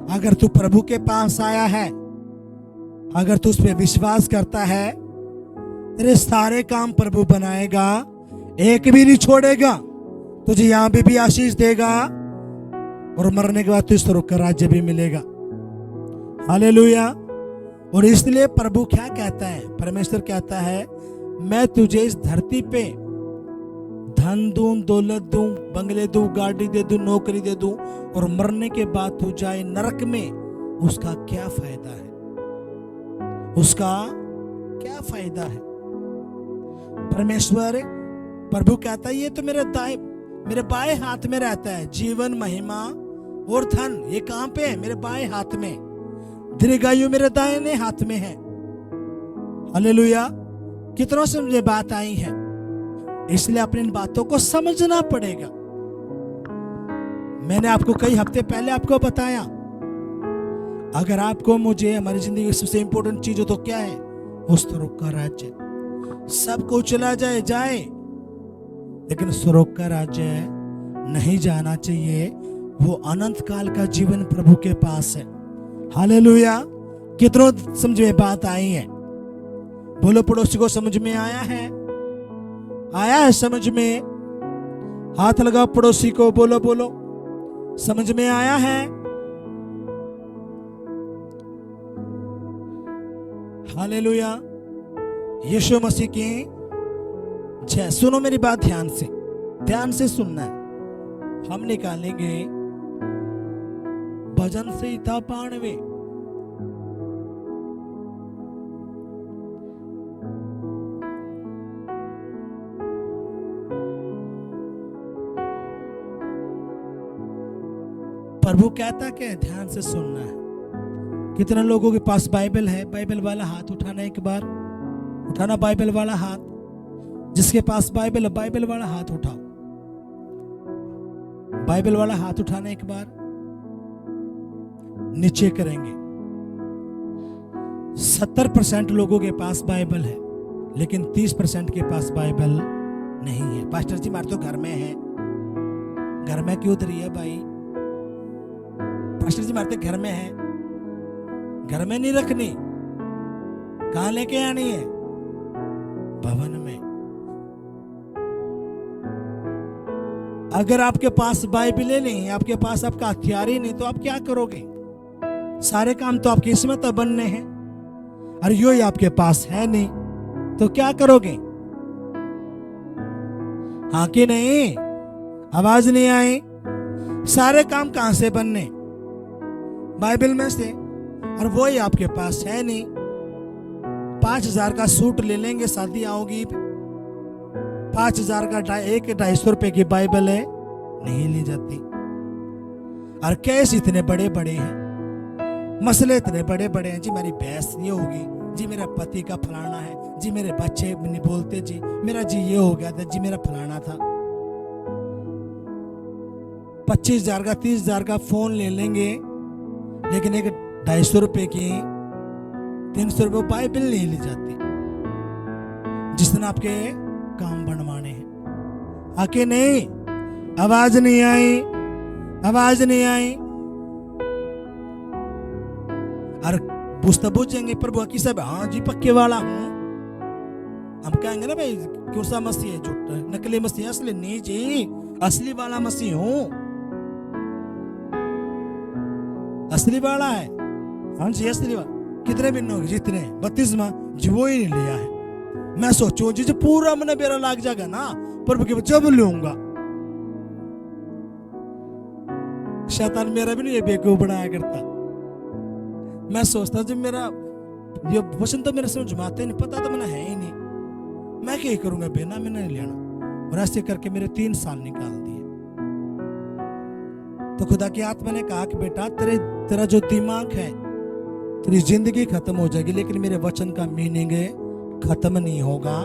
अगर तू प्रभु के पास आया है, अगर तू उस पर विश्वास करता है, तेरे सारे काम प्रभु बनाएगा, एक भी नहीं छोड़ेगा। तुझे यहां भी आशीष देगा, और मरने के बाद तुझे स्वर्ग का राज्य भी मिलेगा। हालेलुया। और इसलिए प्रभु क्या कहता है? परमेश्वर कहता है मैं तुझे इस धरती पे धन दूं, दौलत दूं, बंगले दूं, गाड़ी दे दूं, नौकरी दे दूं, और मरने के बाद तू जाए नरक में, उसका क्या फायदा है? उसका क्या फायदा है? परमेश्वर प्रभु कहता है ये तो मेरे बाएं हाथ में रहता है। जीवन, महिमा और धन ये कहां पे है? मेरे बाएं हाथ में। दीर्घायु मेरे दाहिने हाथ में है। हालेलुया। कितना समझे बात आई है। इसलिए अपनी इन बातों को समझना पड़ेगा। मैंने आपको कई हफ्ते पहले आपको बताया, अगर आपको मुझे हमारी जिंदगी की सबसे इंपॉर्टेंट चीज हो तो क्या है? उस स्वर्ग का राज्य। सब कुछ चला जाए, लेकिन स्वर्ग का राज्य नहीं जाना चाहिए। वो अनंत काल का जीवन प्रभु के पास है। हालेलुया। कितनों समझ में बात आई है? बोलो पड़ोसी को समझ में आया है? आया है समझ में? हाथ लगाओ पड़ोसी को, बोलो समझ में आया है? हालेलुया। यीशु मसीह की जय। सुनो मेरी बात ध्यान से सुनना है। हम निकालेंगे भजन संहिता 92। प्रभु कहता क्या है, ध्यान से सुनना है। कितने लोगों के पास बाइबल है? बाइबल वाला हाथ उठाना, एक बार उठाना बाइबल वाला हाथ। जिसके पास बाइबल है, बाइबल वाला हाथ उठाओ। बाइबल वाला हाथ उठाना, एक बार नीचे करेंगे। 70% लोगों के पास बाइबल है, लेकिन 30% के पास बाइबल नहीं है। पास्टर जी हमारे तो घर में है। घर में क्यों उतरी है भाई? पास्टर जी हमारे तो घर में है। घर में नहीं रखनी, कहां लेके आनी है? भवन में। अगर आपके पास बाइबल नहीं है, आपके पास आपका हथियार ही नहीं, तो आप क्या करोगे? सारे काम तो आपकी इसमें तो बनने हैं, और यो ही आपके पास है नहीं, तो क्या करोगे? हाँ कि नहीं? आवाज नहीं आई। सारे काम कहां से बनने? बाइबल में से, और वो ही आपके पास है नहीं। 5,000 का सूट ले लेंगे, शादी आओगी, 5,000 का 250 रुपए की बाइबल है, नहीं ली जाती। और केस इतने बड़े बड़े हैं, मसले इतने बड़े बड़े हैं। जी मेरी भैंस ये होगी, जी मेरा पति का फलाना है, जी मेरे बच्चे नहीं बोलते, जी मेरा जी ये हो गया था, जी मेरा फलाना था। 25,000 का 30,000 का फोन ले लेंगे, लेकिन एक 250 रुपए की 300 रुपए बाइबल नहीं ली जाती। जिस दिन आपके काम बनवाने हैं। आके नहीं? आवाज नहीं आई। आवाज नहीं आई। और पूछता पूछेंगे प्रभु की सब, हाँ जी पक्के वाला हूं। हम कहेंगे ना भाई क्यों सा मसीह है? झूठा नकली मसीह, असली नहीं जी, असली वाला मसीह हूं। असली वाला है। हाँ जी असली वाला। कितने दिन हो गए? जितने 32वां जी वो ही नहीं लिया है। मैं सोचू जी पूरा मैंने बेरा लाग जाएगा ना, प्रभु के जब लूंगा। शैतान मेरा भी नहीं बेवकूफ बनाया करता। मैं सोचता जब मेरा ये वचन तो मेरे समझ में आते नहीं, पता तो मैंने है ही नहीं, मैं क्या करूंगा बिना मैंने नहीं लेना। और ऐसे करके मेरे 3 साल निकाल दिए। तो खुदा की आत्मा ने कहा कि बेटा तेरा जो दिमाग है, तेरी जिंदगी खत्म हो जाएगी, लेकिन मेरे वचन का मीनिंग खत्म नहीं होगा।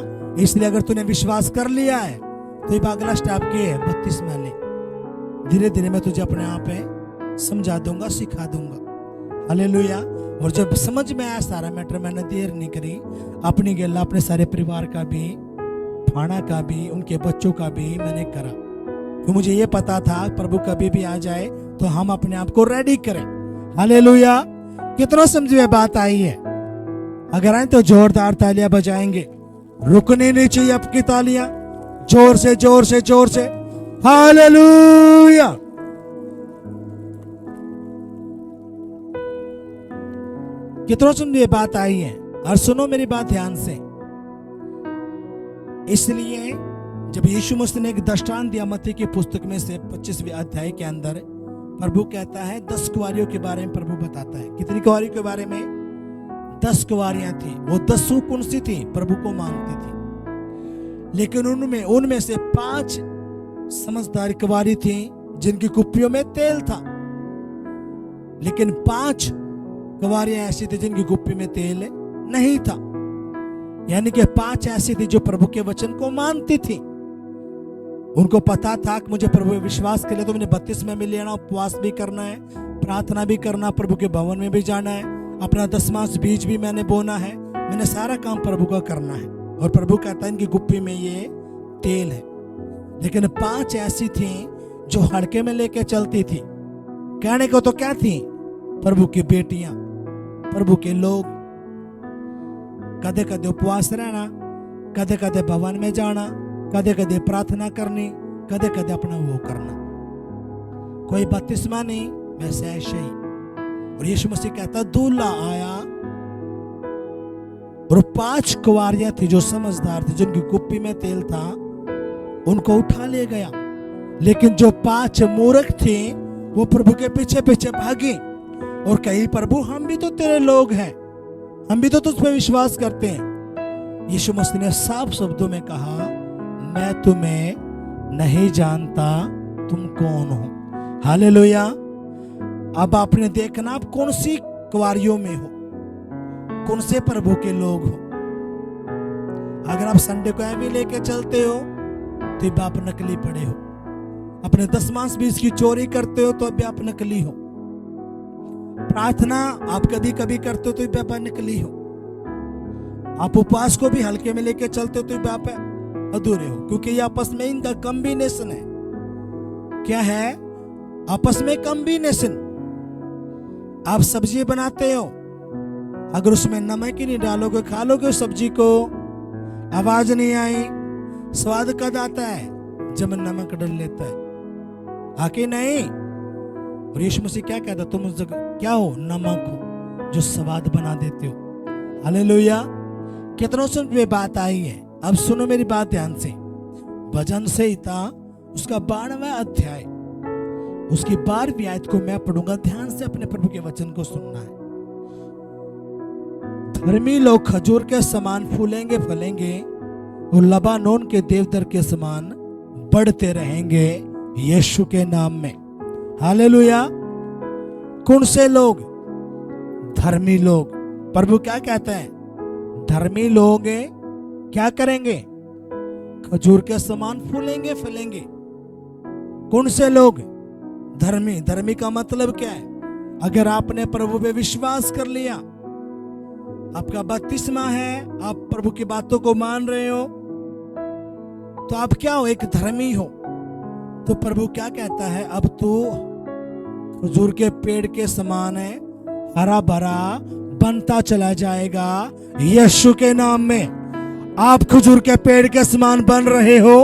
इसलिए अगर तूने विश्वास कर लिया है तो ये अगला स्टेप क्या है? 32 महीने धीरे धीरे मैं तुझे अपने आप पे समझा दूंगा, सिखा दूंगा। हालेलुया। और जब समझ में आया सारा मैटर, मैंने देर नहीं करी, अपनी गेला अपने सारे परिवार का भी, फाना का भी, उनके बच्चों का भी मैंने करा। तो मुझे ये पता था प्रभु कभी भी आ जाए तो हम अपने आप को रेडी करें। हालेलुया। कितना समझ में बात आई है? अगर आए तो जोरदार तालियां बजाएंगे। रुकनी नहीं चाहिए आपकी तालियां। जोर से जोर से जोर से हालेलुया। कितना समझ में बात आई है? और सुनो मेरी बात ध्यान से। इसलिए जब यीशु मसीह ने एक दृष्टांत दिया मत्ती की पुस्तक में से 25वें अध्याय के अंदर, प्रभु कहता है 10 कुंवारियों के बारे में प्रभु बताता है। कितनी कुंवारियों के बारे में? 10 कुंवारियां थी। वो 10 कौन सी थी? प्रभु को मांगती थी। लेकिन उनमें से 5 समझदार कुंवारी थी जिनकी कुप्पियों में तेल था। लेकिन 5 कुंवारियां ऐसी थी जिनकी कुप्पी में तेल नहीं था। यानी कि 5 ऐसी थी जो प्रभु के वचन को मानती थी। उनको पता था कि मुझे प्रभु में विश्वास कर लिया तो मुझे 32 में लेना, उपवास भी करना है, प्रार्थना भी करना, प्रभु के भवन में भी जाना है, अपना 10वां बीज भी मैंने बोना है, मैंने सारा काम प्रभु का करना है। और प्रभु कहता है इनकी गुप्पी में ये तेल है। लेकिन 5 ऐसी थी जो हड़के में लेके चलती थी। कहने को तो क्या थी? प्रभु की बेटियां, प्रभु के लोग। कदे कदे उपवास रहना, कदे कदे भवन में जाना, कदे कदे प्रार्थना करनी, कदे कदे अपना वो करना। कोई 32वां नहीं, वैसे ऐसे ही। और यीशु मसीह कहता दूल्हा आया और 5 कुंवारियां थी जो समझदार थी, जिनकी कुप्पी में तेल था, उनको उठा ले गया। लेकिन जो 5 मूर्ख थे वो प्रभु के पीछे पीछे भागी और कही, प्रभु हम भी तो तेरे लोग हैं, हम भी तो तुझ पे विश्वास करते हैं। यीशु मसीह ने साफ शब्दों में कहा, मैं तुम्हें नहीं जानता, तुम कौन हो। हालेलुया। अब आपने देखना आप कौन सी कुंवारियों में हो, कौन से प्रभु के लोग हो। अगर आप संडे को ऐसे लेके चलते हो तो आप नकली पड़े हो। अपने 10 मांस बीज की चोरी करते हो तो अभी आप नकली हो। प्रार्थना आप कभी कभी करते हो तो भी आप नकली हो। आप उपवास को भी हल्के में लेके चलते हो तो भी आप अधूरे हो, क्योंकि ये आपस में इनका कॉम्बिनेशन है। क्या है? आपस में कॉम्बिनेशन। आप सब्जी बनाते हो, अगर उसमें नमक ही नहीं डालोगे, खा लोगे उस सब्जी को, आवाज नहीं आई, स्वाद कद आता है जब नमक डल लेता है, आके नहीं। और यीशु मसीह क्या कहता, तुम उस जगह क्या हो? नमक हो जो स्वाद बना देते हो। हालेलुया। कितनों से ये बात आई है। अब सुनो मेरी बात ध्यान से। भजन संहिता उसका 12वां अध्याय उसकी 12वीं आयत को मैं पढ़ूंगा, ध्यान से अपने प्रभु के वचन को सुनना है। धर्मी लोग खजूर के समान फूलेंगे फलेंगे और लबानोन के देवदार के समान बढ़ते रहेंगे यीशु के नाम में। हालेलुया। कौन से लोग? धर्मी लोग। प्रभु क्या कहते हैं? धर्मी लोग क्या करेंगे? खजूर के समान फूलेंगे फलेंगे। कौन से लोग? धर्मी। धर्मी का मतलब क्या है? अगर आपने प्रभु पे विश्वास कर लिया, आपका बपतिस्मा है, आप प्रभु की बातों को मान रहे हो, तो आप क्या हो? एक धर्मी हो। तो प्रभु क्या कहता है? अब तू खजूर के पेड़ के समान है, हरा भरा बनता चला जाएगा यीशु के नाम में। आप खजूर के पेड़ के समान बन रहे हो,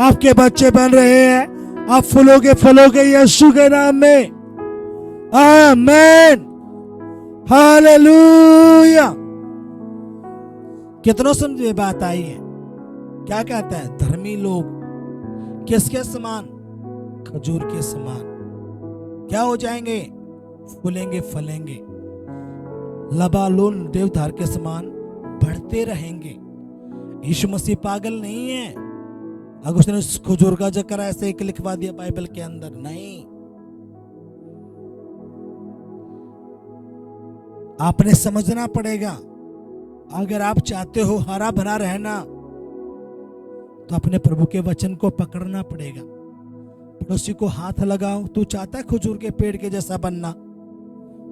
आपके बच्चे बन रहे हैं, आप फलोगे यीशु के नाम में। आमीन। हालेलुया। कितनों समझ में बात आई है? क्या कहता है? धर्मी लोग किसके समान? खजूर के समान क्या हो जाएंगे? फूलेंगे फलेंगे, लबानोन देवदार के समान बढ़ते रहेंगे। यीशु मसीह पागल नहीं है। अगर उसने उस खजूर का जिक्र ऐसे एक लिखवा दिया बाइबल के अंदर, नहीं। आपने समझना पड़ेगा। अगर आप चाहते हो हरा भरा रहना तो अपने प्रभु के वचन को पकड़ना पड़ेगा। पड़ोसी को हाथ लगाओ। तू चाहता है खजूर के पेड़ के जैसा बनना?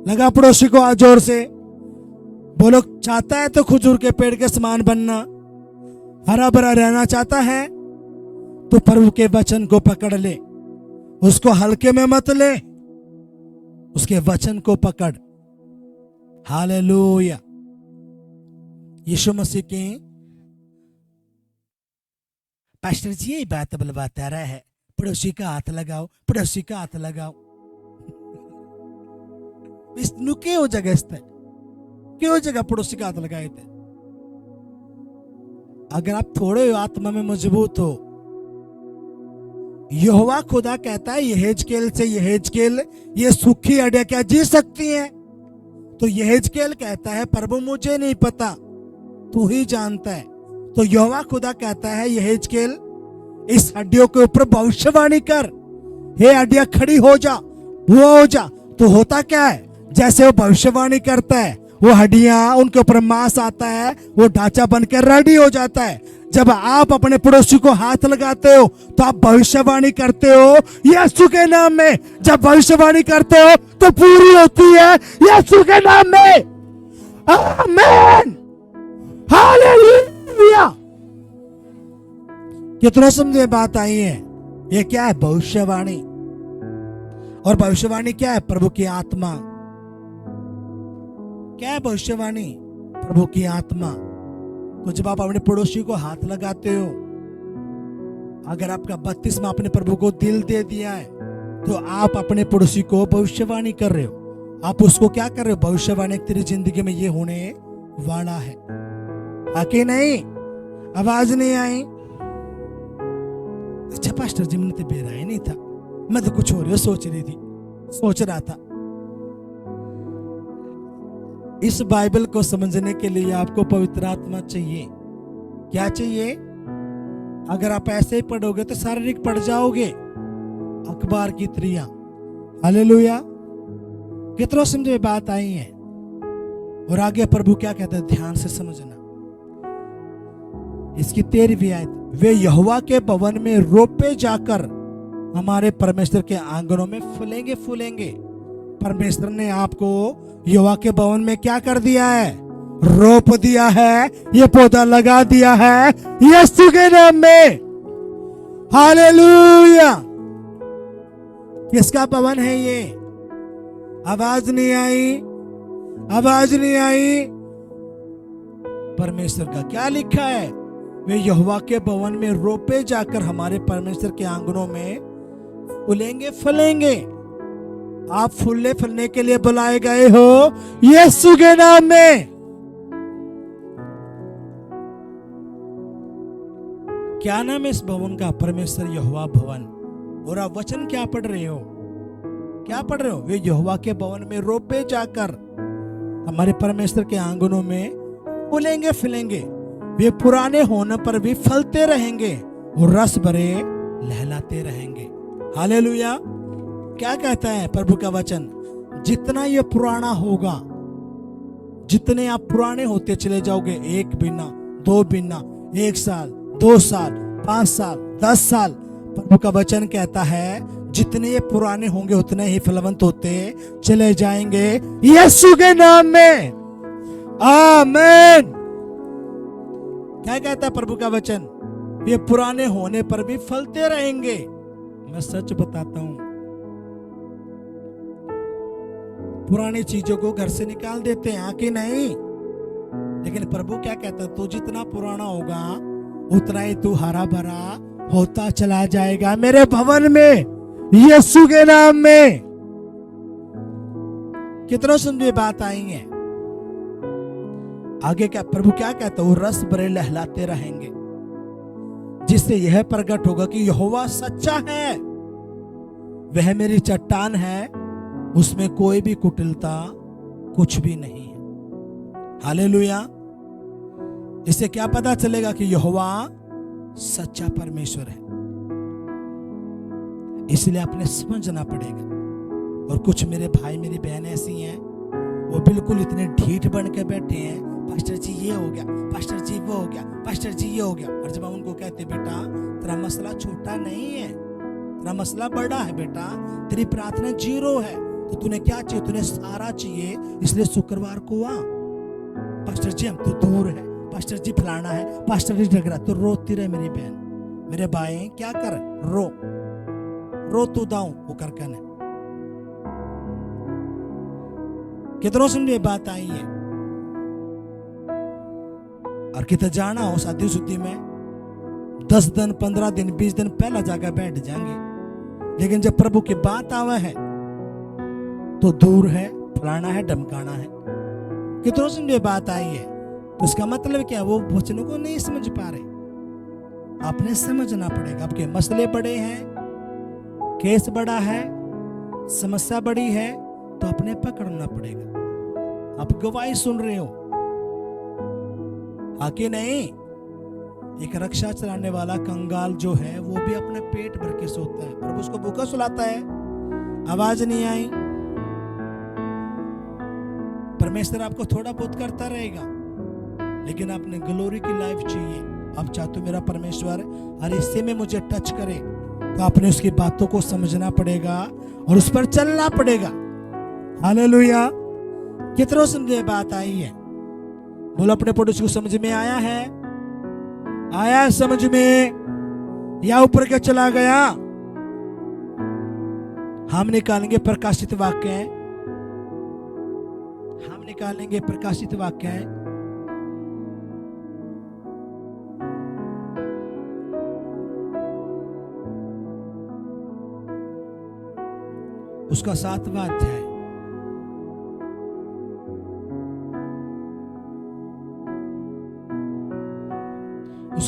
लगा पड़ोसी को जोर से बोलो, चाहता है तो खजूर के पेड़ के समान बनना, हरा भरा रहना चाहता है तो प्रभु के वचन को पकड़ ले, उसको हल्के में मत ले, उसके वचन को पकड़। हालेलुया। यीशु मसीह की पास्टर जी यही बात बुलवाता रहा है, पड़ोसी का हाथ लगाओ, पड़ोसी का हाथ लगाओ। क्यों जगह क्यों जगह पड़ोसी का हाथ लगाए थे? अगर आप थोड़े आत्मा में मजबूत हो, यहोवा खुदा कहता है यहेजकेल से, यहेजकेल ये सूखी हड्डियां क्या जी सकती हैं? तो यहेजकेल कहता है प्रभु मुझे नहीं पता, तू ही जानता है। तो यहोवा खुदा कहता है यहेजकेल इस हड्डियों के ऊपर भविष्यवाणी कर, हे हड्डियां खड़ी हो जा, वो हो जा। तो होता क्या है? जैसे वो भविष्यवाणी करता है, वो हड्डियां उनके ऊपर मांस आता है, वो ढांचा बनकर रेडी हो जाता है। जब आप अपने पड़ोसी को हाथ लगाते हो तो आप भविष्यवाणी करते हो यीशु के नाम में। जब भविष्यवाणी करते हो तो पूरी होती है यीशु के नाम में। आमीन। हालेलुया। कितना समझे बात आई है? ये क्या है? भविष्यवाणी। और भविष्यवाणी क्या है? प्रभु की आत्मा। क्या है भविष्यवाणी? प्रभु की आत्मा। तो जब आप अपने पड़ोसी को हाथ लगाते हो, अगर आपका बपतिस्मा अपने प्रभु को दिल दे दिया है, तो आप अपने पड़ोसी को भविष्यवाणी कर रहे हो। आप उसको क्या कर रहे हो? भविष्यवाणी तेरी जिंदगी में ये होने वाला है, आके नहीं, आवाज नहीं आई। अच्छा पास्टर जी, मैंने तो बेरा ही नहीं था, मैं तो कुछ और सोच रहा था। इस बाइबल को समझने के लिए आपको पवित्र आत्मा चाहिए। क्या चाहिए? अगर आप ऐसे ही पढ़ोगे तो शारीरिक पढ़ जाओगे, अखबार की त्रियां। हालेलुया। कितना समझ में बात आई है? और आगे प्रभु क्या कहते हैं, ध्यान से समझना। इसकी 13वीं आयत, वे यहोवा के भवन में रोपे जाकर हमारे परमेश्वर के आंगनों में फूलेंगे फूलेंगे। परमेश्वर ने आपको यहोवा के भवन में क्या कर दिया है? रोप दिया है, ये पौधा लगा दिया है यीशु के नाम में। हालेलुया। किसका भवन है ये? आवाज नहीं आई, आवाज नहीं आई। परमेश्वर का क्या लिखा है? वे यहोवा के भवन में रोपे जाकर हमारे परमेश्वर के आंगनों में फूलेंगे फलेंगे। आप फूलने फलने के लिए बुलाए गए हो यीशु के नाम में। क्या नाम है इस भवन का? परमेश्वर यहोवा भवन। और आप वचन क्या पढ़ रहे हो? क्या पढ़ रहे हो? वे यहोवा के भवन में रोपे जाकर हमारे परमेश्वर के आंगनों में फूलेंगे फलेंगे। वे पुराने होने पर भी फलते रहेंगे और रस भरे लहलाते रहेंगे। हालेलुया। क्या कहता है प्रभु का वचन? जितना ये पुराना होगा, जितने आप पुराने होते चले जाओगे, 1 महीना, 2 महीना, 1 साल, 2 साल, 5 साल, 10 साल, प्रभु का वचन कहता है जितने ये पुराने होंगे उतने ही फलवंत होते चले जाएंगे यीशु के नाम में। आमीन। क्या कहता है प्रभु का वचन? ये पुराने होने पर भी फलते रहेंगे। मैं सच बताता हूं, पुरानी चीजों को घर से निकाल देते हैं, आके नहीं। लेकिन प्रभु क्या कहता है? तू जितना पुराना होगा उतना ही तू हरा भरा होता चला जाएगा मेरे भवन में यीशु के नाम में। कितना समझे बात आई है? आगे क्या प्रभु क्या कहता है? वो रस भरे लहलाते रहेंगे, जिससे यह प्रकट होगा कि यहोवा सच्चा है, वह मेरी चट्टान है, उसमें कोई भी कुटिलता कुछ भी नहीं है। हालेलुया। इससे क्या पता चलेगा कि यहोवा सच्चा परमेश्वर है। इसलिए आपने समझना पड़ेगा। और कुछ मेरे भाई मेरी बहन ऐसी हैं, वो बिल्कुल इतने ढीठ बन के बैठे हैं, पास्टर जी ये हो गया, पास्टर जी वो हो गया, पास्टर जी ये हो गया। और जब हम उनको कहते बेटा तेरा मसला छोटा नहीं है, तेरा मसला बड़ा है बेटा, तेरी प्रार्थना 0 है, तो तूने क्या चाहिए? तूने सारा चाहिए, इसलिए शुक्रवार को आ। पास्टर जी हम तो दूर है, पास्टर जी फलाना है, पास्टर जी झगड़ा। तो रोती रहे मेरी बहन मेरे भाई, क्या कर? रो तू दाऊं वो करके ने। कितनों समझे बात आई है? और कितना जाना हो शादी शुद्धि में 10 दिन 15 दिन 20 दिन पहला जाकर बैठ जाएंगे, लेकिन जब प्रभु की बात आवा है तो दूर है, फलाना है, धमकाना है। कितनों समझे बात आई है? तो इसका मतलब क्या? वो वचनों को नहीं समझ पा रहे। आपने समझना पड़ेगा। आपके मसले बड़े हैं, केस बड़ा है, समस्या बड़ी है, तो अपने पकड़ना पड़ेगा। आप गवाही सुन रहे हो, आके नहीं। एक रक्षा चलाने वाला कंगाल जो है वो भी अपने पेट भर के सोता है, प्रभु उसको भूखा सुलाता है। आवाज नहीं आई? परमेश्वर आपको थोड़ा बहुत करता रहेगा, लेकिन आपने ग्लोरी की लाइफ चाहिए। आप चाहते हो मेरा परमेश्वर हर हिस्से में मुझे टच करे, तो आपने उसकी बातों को समझना पड़ेगा और उस पर चलना पड़ेगा। हालेलुया। कितनों समझे बात आई है? बोलो अपने पड़ोसी को समझ में आया है? आया समझ में या ऊपर के चला गया? हम निकालेंगे प्रकाशित वाक्य, हम निकालेंगे प्रकाशित वाक्य। उसका 7वां अध्याय।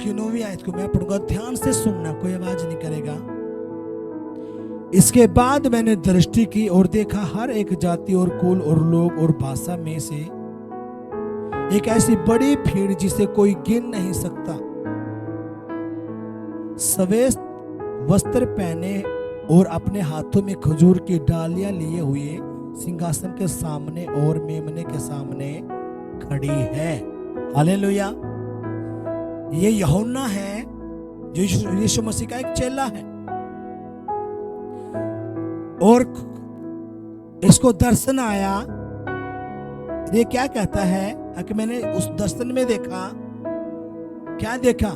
उसकी 9वीं आयत को मैं पढ़ूंगा, ध्यान से सुनना, कोई आवाज नहीं करेगा। इसके बाद मैंने दृष्टि की और देखा, हर एक जाति और कुल और लोग और भाषा में से एक ऐसी बड़ी भीड़ जिसे कोई गिन नहीं सकता, सफेद वस्त्र पहने और अपने हाथों में खजूर की डालियां लिए हुए सिंहासन के सामने और मेमने के सामने खड़ी है। हालेलुया। ये यूहन्ना है जो यीशु मसीह का एक चेला है, और इसको दर्शन आया। ये क्या कहता है कि मैंने उस दर्शन में देखा, क्या देखा?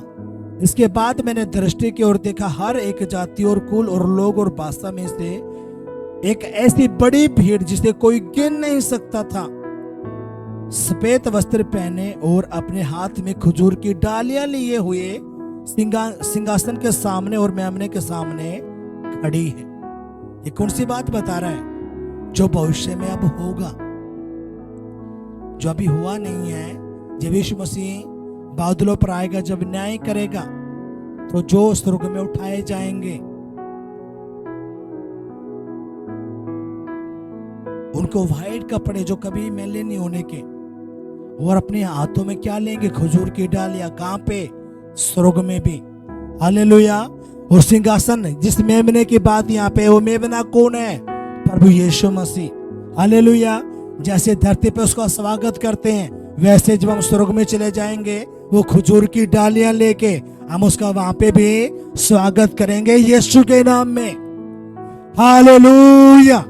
इसके बाद मैंने दृष्टि की और देखा, हर एक जाति और कुल और लोग और भाषा में से एक ऐसी बड़ी भीड़ जिसे कोई गिन नहीं सकता था, सफेद वस्त्र पहने और अपने हाथ में खजूर की डालियां लिए हुए सिंहासन के सामने और मेमने के सामने खड़ी है। ये कौन सी बात बता रहा है? जो भविष्य में अब होगा, जो अभी हुआ नहीं है। जब यीशु मसीह बादलों पर आएगा, जब न्याय करेगा, तो जो स्वर्ग में उठाए जाएंगे उनको व्हाइट कपड़े जो कभी मैले नहीं होने के, और अपने हाथों में क्या लेंगे? खजूर की डालियां। कहां पे? स्वर्ग में भी। हालेलुया। और सिंहासन, जिस मेमने की बात यहाँ पे, वो मेमना कौन है? प्रभु यीशु मसीह। हालेलुया। जैसे धरती पे उसका स्वागत करते हैं, वैसे जब हम स्वर्ग में चले जाएंगे, वो खजूर की डालियां लेके हम उसका वहां पे भी स्वागत करेंगे यीशु के नाम में। हालेलुया।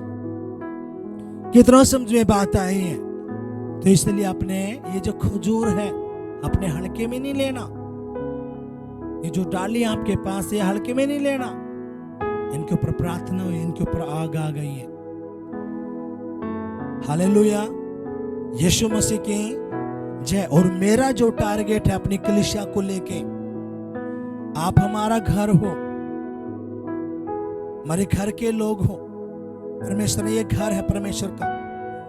कितना समझ में बात आई है? तो इसलिए अपने ये जो खजूर है अपने हल्के में नहीं लेना। ये जो डाली आपके पास है हल्के में नहीं लेना। इनके ऊपर प्रार्थना हुई, इनके ऊपर आग आ गई है। हालेलुया। यीशु मसीह की जय। और मेरा जो टारगेट है अपनी कलीसिया को लेके, आप हमारा घर हो, हमारे घर के लोग हो। परमेश्वर, ये घर है परमेश्वर का,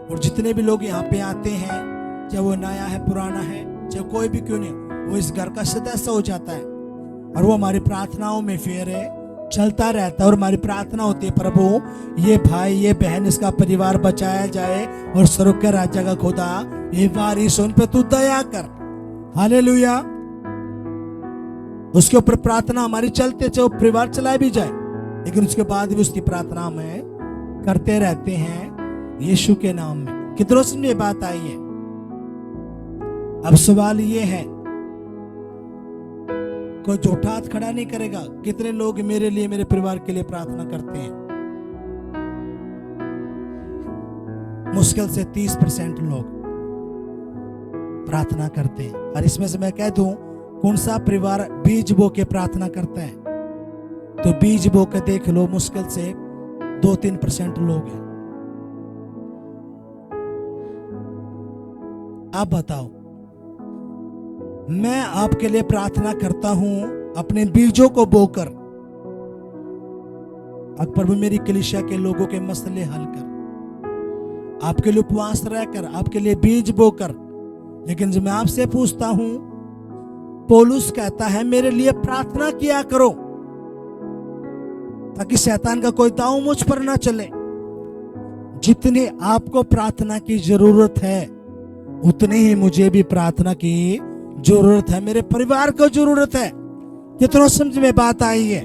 और जितने भी लोग यहाँ पे आते हैं, चाहे वो नया है पुराना है, चाहे कोई भी क्यों नहीं, वो इस घर का सदस्य हो जाता है, और वो हमारी प्रार्थनाओं में फिर चलता रहता है। और हमारी प्रार्थना होती है, प्रभु ये भाई ये बहन इसका परिवार बचाया जाए, और स्वर्ग के राज्य का खुदा ये वारिस उन पे तू दया कर। हालेलुया। उसके ऊपर प्रार्थना हमारी चलते, चाहे वो परिवार चलाए भी जाए, लेकिन उसके बाद भी उसकी प्रार्थना में करते रहते हैं यीशु के नाम में। कितनों से ये बात आई है? अब सवाल ये है, कोई झूठा हाथ खड़ा नहीं करेगा। कितने लोग मेरे लिए, मेरे परिवार के लिए प्रार्थना करते हैं? मुश्किल से 30% लोग प्रार्थना करते हैं। और इसमें से मैं कह दूं, कौन सा परिवार बीज बो के प्रार्थना करता है? तो बीज बो के देख लो, मुश्किल से 2-3% लोग हैं। आप बताओ, मैं आपके लिए प्रार्थना करता हूं अपने बीजों को बोकर, प्रभु मेरी कलीसिया के लोगों के मसले हल कर, आपके लिए उपवास रहकर, आपके लिए बीज बोकर। लेकिन जब मैं आपसे पूछता हूं, पौलुस कहता है मेरे लिए प्रार्थना किया करो, ताकि शैतान का कोई दांव मुझ पर ना चले। जितनी आपको प्रार्थना की जरूरत है, उतनी ही मुझे भी प्रार्थना की जरूरत है, मेरे परिवार को जरूरत है। कितना समझ में बात आई है?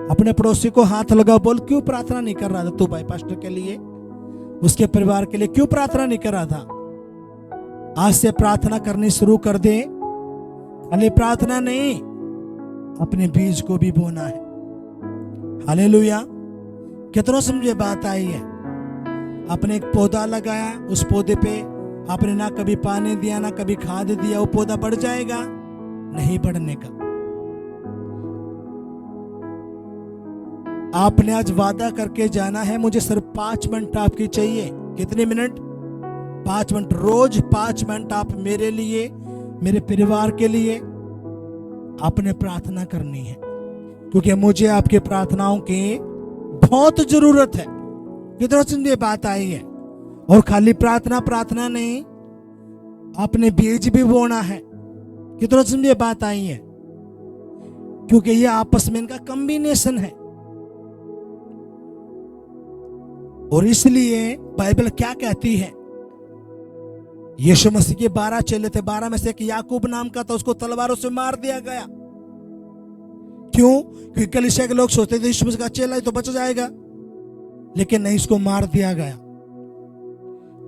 अपने पड़ोसी को हाथ लगा, बोल क्यों प्रार्थना नहीं कर रहा था तू भाई पास्टर के लिए, उसके परिवार के लिए क्यों प्रार्थना नहीं कर रहा था? आज से प्रार्थना करनी शुरू कर दे। खाली प्रार्थना नहीं, अपने बीज को भी बोना है। हालेलुया। कितना समझे बात आई है? आपने एक पौधा लगाया, उस पौधे पे आपने ना कभी पानी दिया ना कभी खाद दिया, वो पौधा बढ़ जाएगा? नहीं बढ़ने का। आपने आज वादा करके जाना है, मुझे सिर्फ 5 मिनट आपकी चाहिए। कितने मिनट? 5 मिनट। रोज 5 मिनट आप मेरे लिए, मेरे परिवार के लिए आपने प्रार्थना करनी है, क्योंकि मुझे आपकी प्रार्थनाओं की बहुत जरूरत है। कितना समझे बात आई है? और खाली प्रार्थना नहीं, आपने बीज भी बोना है। कितना समझ ये बात आई है? क्योंकि ये आपस में इनका कॉम्बिनेशन है। और इसलिए बाइबल क्या कहती है, यीशु मसीह के 12 चेले थे, 12 में से एक याकूब नाम का था, उसको तलवारों से मार दिया गया। क्यों? क्योंकि कलीसिया के लोग सोचते थे यीशु मसीह का चेला ही तो बच जाएगा, लेकिन नहीं, इसको मार दिया गया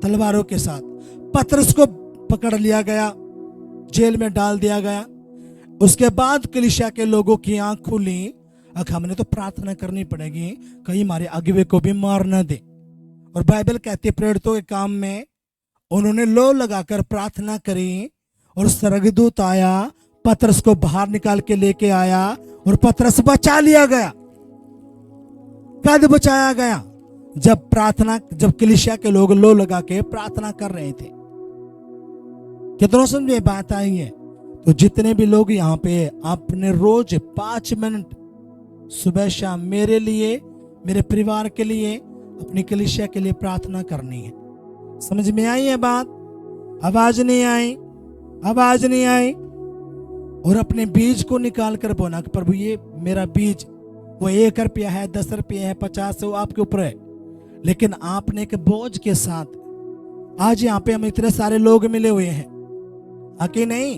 तलवारों के साथ। पतरस को पकड़ लिया गया, जेल में डाल दिया गया। उसके बाद कलीसिया के लोगों की आंख खुली, अब हमने तो प्रार्थना करनी पड़ेगी कहीं हमारे अगुवे को भी मार न दे। और बाइबल कहती है प्रेरितों के काम में उन्होंने लो लगाकर प्रार्थना करी और स्वर्गदूत आया, पतरस को बाहर निकाल के लेके आया और पतरस बचा लिया गया। कद बचाया गया? जब कलीसिया के लोग लो लगा के प्रार्थना कर रहे थे। कितनों समझे बात आई है? तो जितने भी लोग यहाँ पे आपने रोज 5 मिनट सुबह शाम मेरे लिए, मेरे परिवार के लिए, अपनी कलीसिया के लिए प्रार्थना करनी है। समझ में आई है बात? आवाज नहीं आई? आवाज नहीं आई? और अपने बीज को निकाल कर बोना कि प्रभु ये मेरा बीज, वो 1 रुपया है, 10 रुपये है, 50 है, वो आपके ऊपर है। लेकिन आपने एक बोझ के साथ, आज यहाँ पे हम इतने सारे लोग मिले हुए हैं, आके नहीं,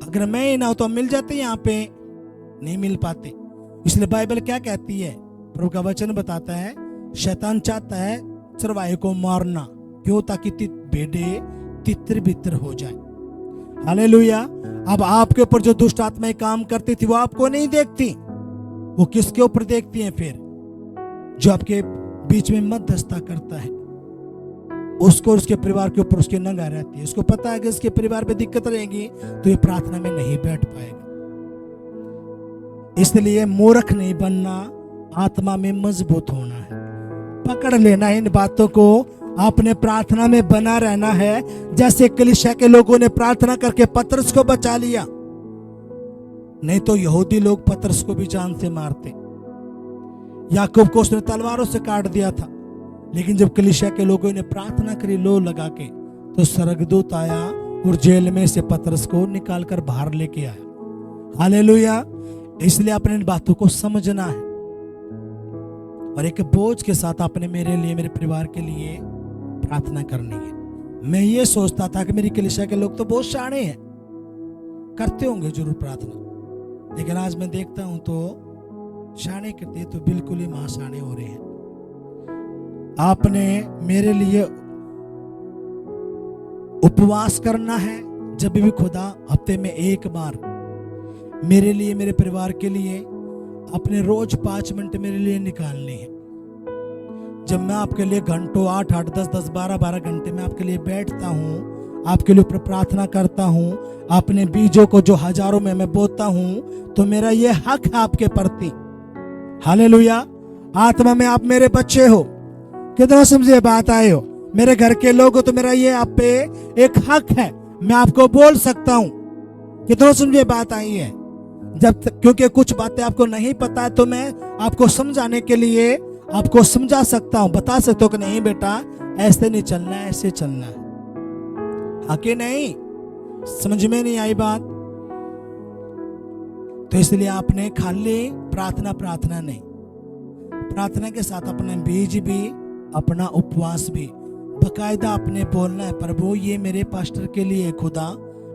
अगर मैं ही ना हो तो हम मिल जाते यहाँ पे, नहीं मिल पाते। इसलिए बाइबल क्या कहती है, प्रभु का वचन बताता है, शैतान चाहता है चरवाहे को मारना। क्यों? ताकि भेड़े तितर बितर हो जाए। हालेलुया। अब आपके ऊपर जो दुष्ट आत्माएं काम करती थी वो आपको नहीं देखती, वो किसके ऊपर देखती हैं? फिर जो आपके बीच में मध्यस्थता करता है, उसको, उसके परिवार के ऊपर उसकी नंगा रहती है। उसको पता है कि इसके परिवार में दिक्कत रहेगी तो ये प्रार्थना में नहीं बैठ पाएगा। इसलिए मूर्ख नहीं बनना, आत्मा में मजबूत होना है, पकड़ लेना है इन बातों को, आपने प्रार्थना में बना रहना है। जैसे कलीसिया के लोगों ने प्रार्थना करके पतरस को बचा लिया, नहीं तो यहूदी लोग पतरस को भी जान से मारते। याकूब को उसने तलवारों से काट दिया था, लेकिन जब कलीसिया के लोगों ने प्रार्थना करी लो लगा के, तो स्वर्गदूत आया और जेल में से पतरस को निकाल कर बाहर लेके आया। हालेलुया। इसलिए अपने इन बातों को समझना है और एक बोझ के साथ आपने मेरे लिए, मेरे परिवार के लिए प्रार्थना करनी है। मैं ये सोचता था कि मेरी कलीसिया के लोग तो बहुत शाणे हैं, करते होंगे जरूर प्रार्थना, लेकिन आज मैं देखता हूं तो शाणे करते तो बिल्कुल ही महाशाणे हो रहे हैं। आपने मेरे लिए उपवास करना है, जब भी खुदा हफ्ते में 1 बार मेरे लिए, मेरे परिवार के लिए अपने रोज 5 मिनट मेरे लिए निकालने हैं। जब मैं आपके लिए घंटों 8-8, 10-10, 12-12 घंटे में आपके लिए बैठता हूँ, आपके लिए प्रार्थना करता हूँ, अपने बीजों को जो हजारों में मैं बोता हूँ, तो मेरा ये हक है आपके प्रति। हालेलुया। आत्मा में आप मेरे बच्चे हो, कितना समझे बात आए हो, मेरे घर के लोग हो, तो मेरा ये आप पे एक हक है, मैं आपको बोल सकता हूँ। कितना समझे बात आई है? क्योंकि कुछ बातें आपको नहीं पता है तो मैं आपको समझाने के लिए आपको समझा सकता हूं, बता सकता हूं कि नहीं बेटा ऐसे नहीं चलना है, ऐसे चलना है। आके नहीं समझ में नहीं आई बात? तो इसलिए आपने खाली प्रार्थना नहीं, प्रार्थना के साथ अपने बीज भी, अपना उपवास भी बकायदा आपने बोलना है, प्रभु ये मेरे पास्टर के लिए, खुदा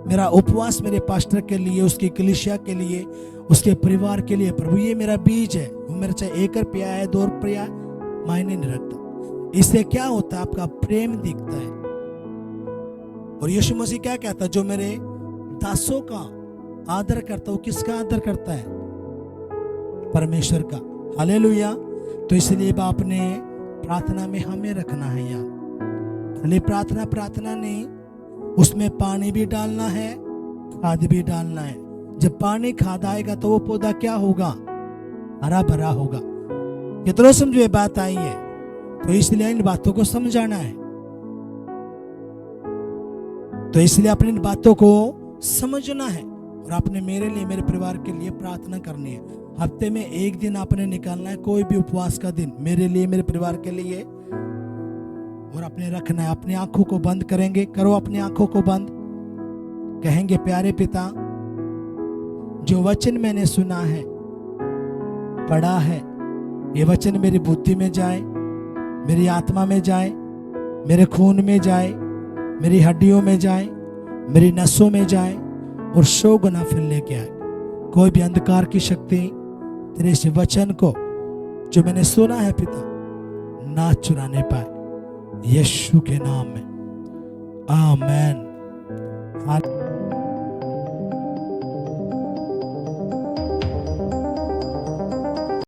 मेरा उपवास मेरे पास्टर के लिए, उसकी कलीसिया के लिए, उसके परिवार के लिए, प्रभु ये मेरा बीज है, वो मेरा चाहे 1 रुपया है, 2 रुपया, मायने नहीं रखता। इससे क्या होता है? आपका प्रेम दिखता है। और यीशु मसीह क्या कहता है? जो मेरे दासों का आदर करता है, वो किसका आदर करता है? परमेश्वर का। हालेलुया। तो इसलिए आपने प्रार्थना में हमें रखना है यार, खाली प्रार्थना नहीं, उसमें पानी भी डालना है, खाद भी डालना है। जब पानी खाद आएगा तो वो पौधा क्या होगा? हरा भरा होगा। कितना समझो ये बात आई है? तो इसलिए इन बातों को समझाना है, तो इसलिए अपनी इन बातों को समझना है और आपने मेरे लिए, मेरे परिवार के लिए प्रार्थना करनी है। हफ्ते में 1 दिन आपने निकालना है, कोई भी उपवास का दिन मेरे लिए, मेरे परिवार के लिए, और अपने रखना है। अपनी आंखों को बंद करेंगे, करो अपनी आंखों को बंद, कहेंगे प्यारे पिता, जो वचन मैंने सुना है, पढ़ा है, ये वचन मेरी बुद्धि में जाए, मेरी आत्मा में जाए, मेरे खून में जाए, मेरी हड्डियों में जाए, मेरी नसों में जाए और 100 गुना फिर लेके आए। कोई भी अंधकार की शक्ति तेरे इस वचन को जो मैंने सुना है पिता ना चुराने पाए, यीशु के नाम में, आमेन।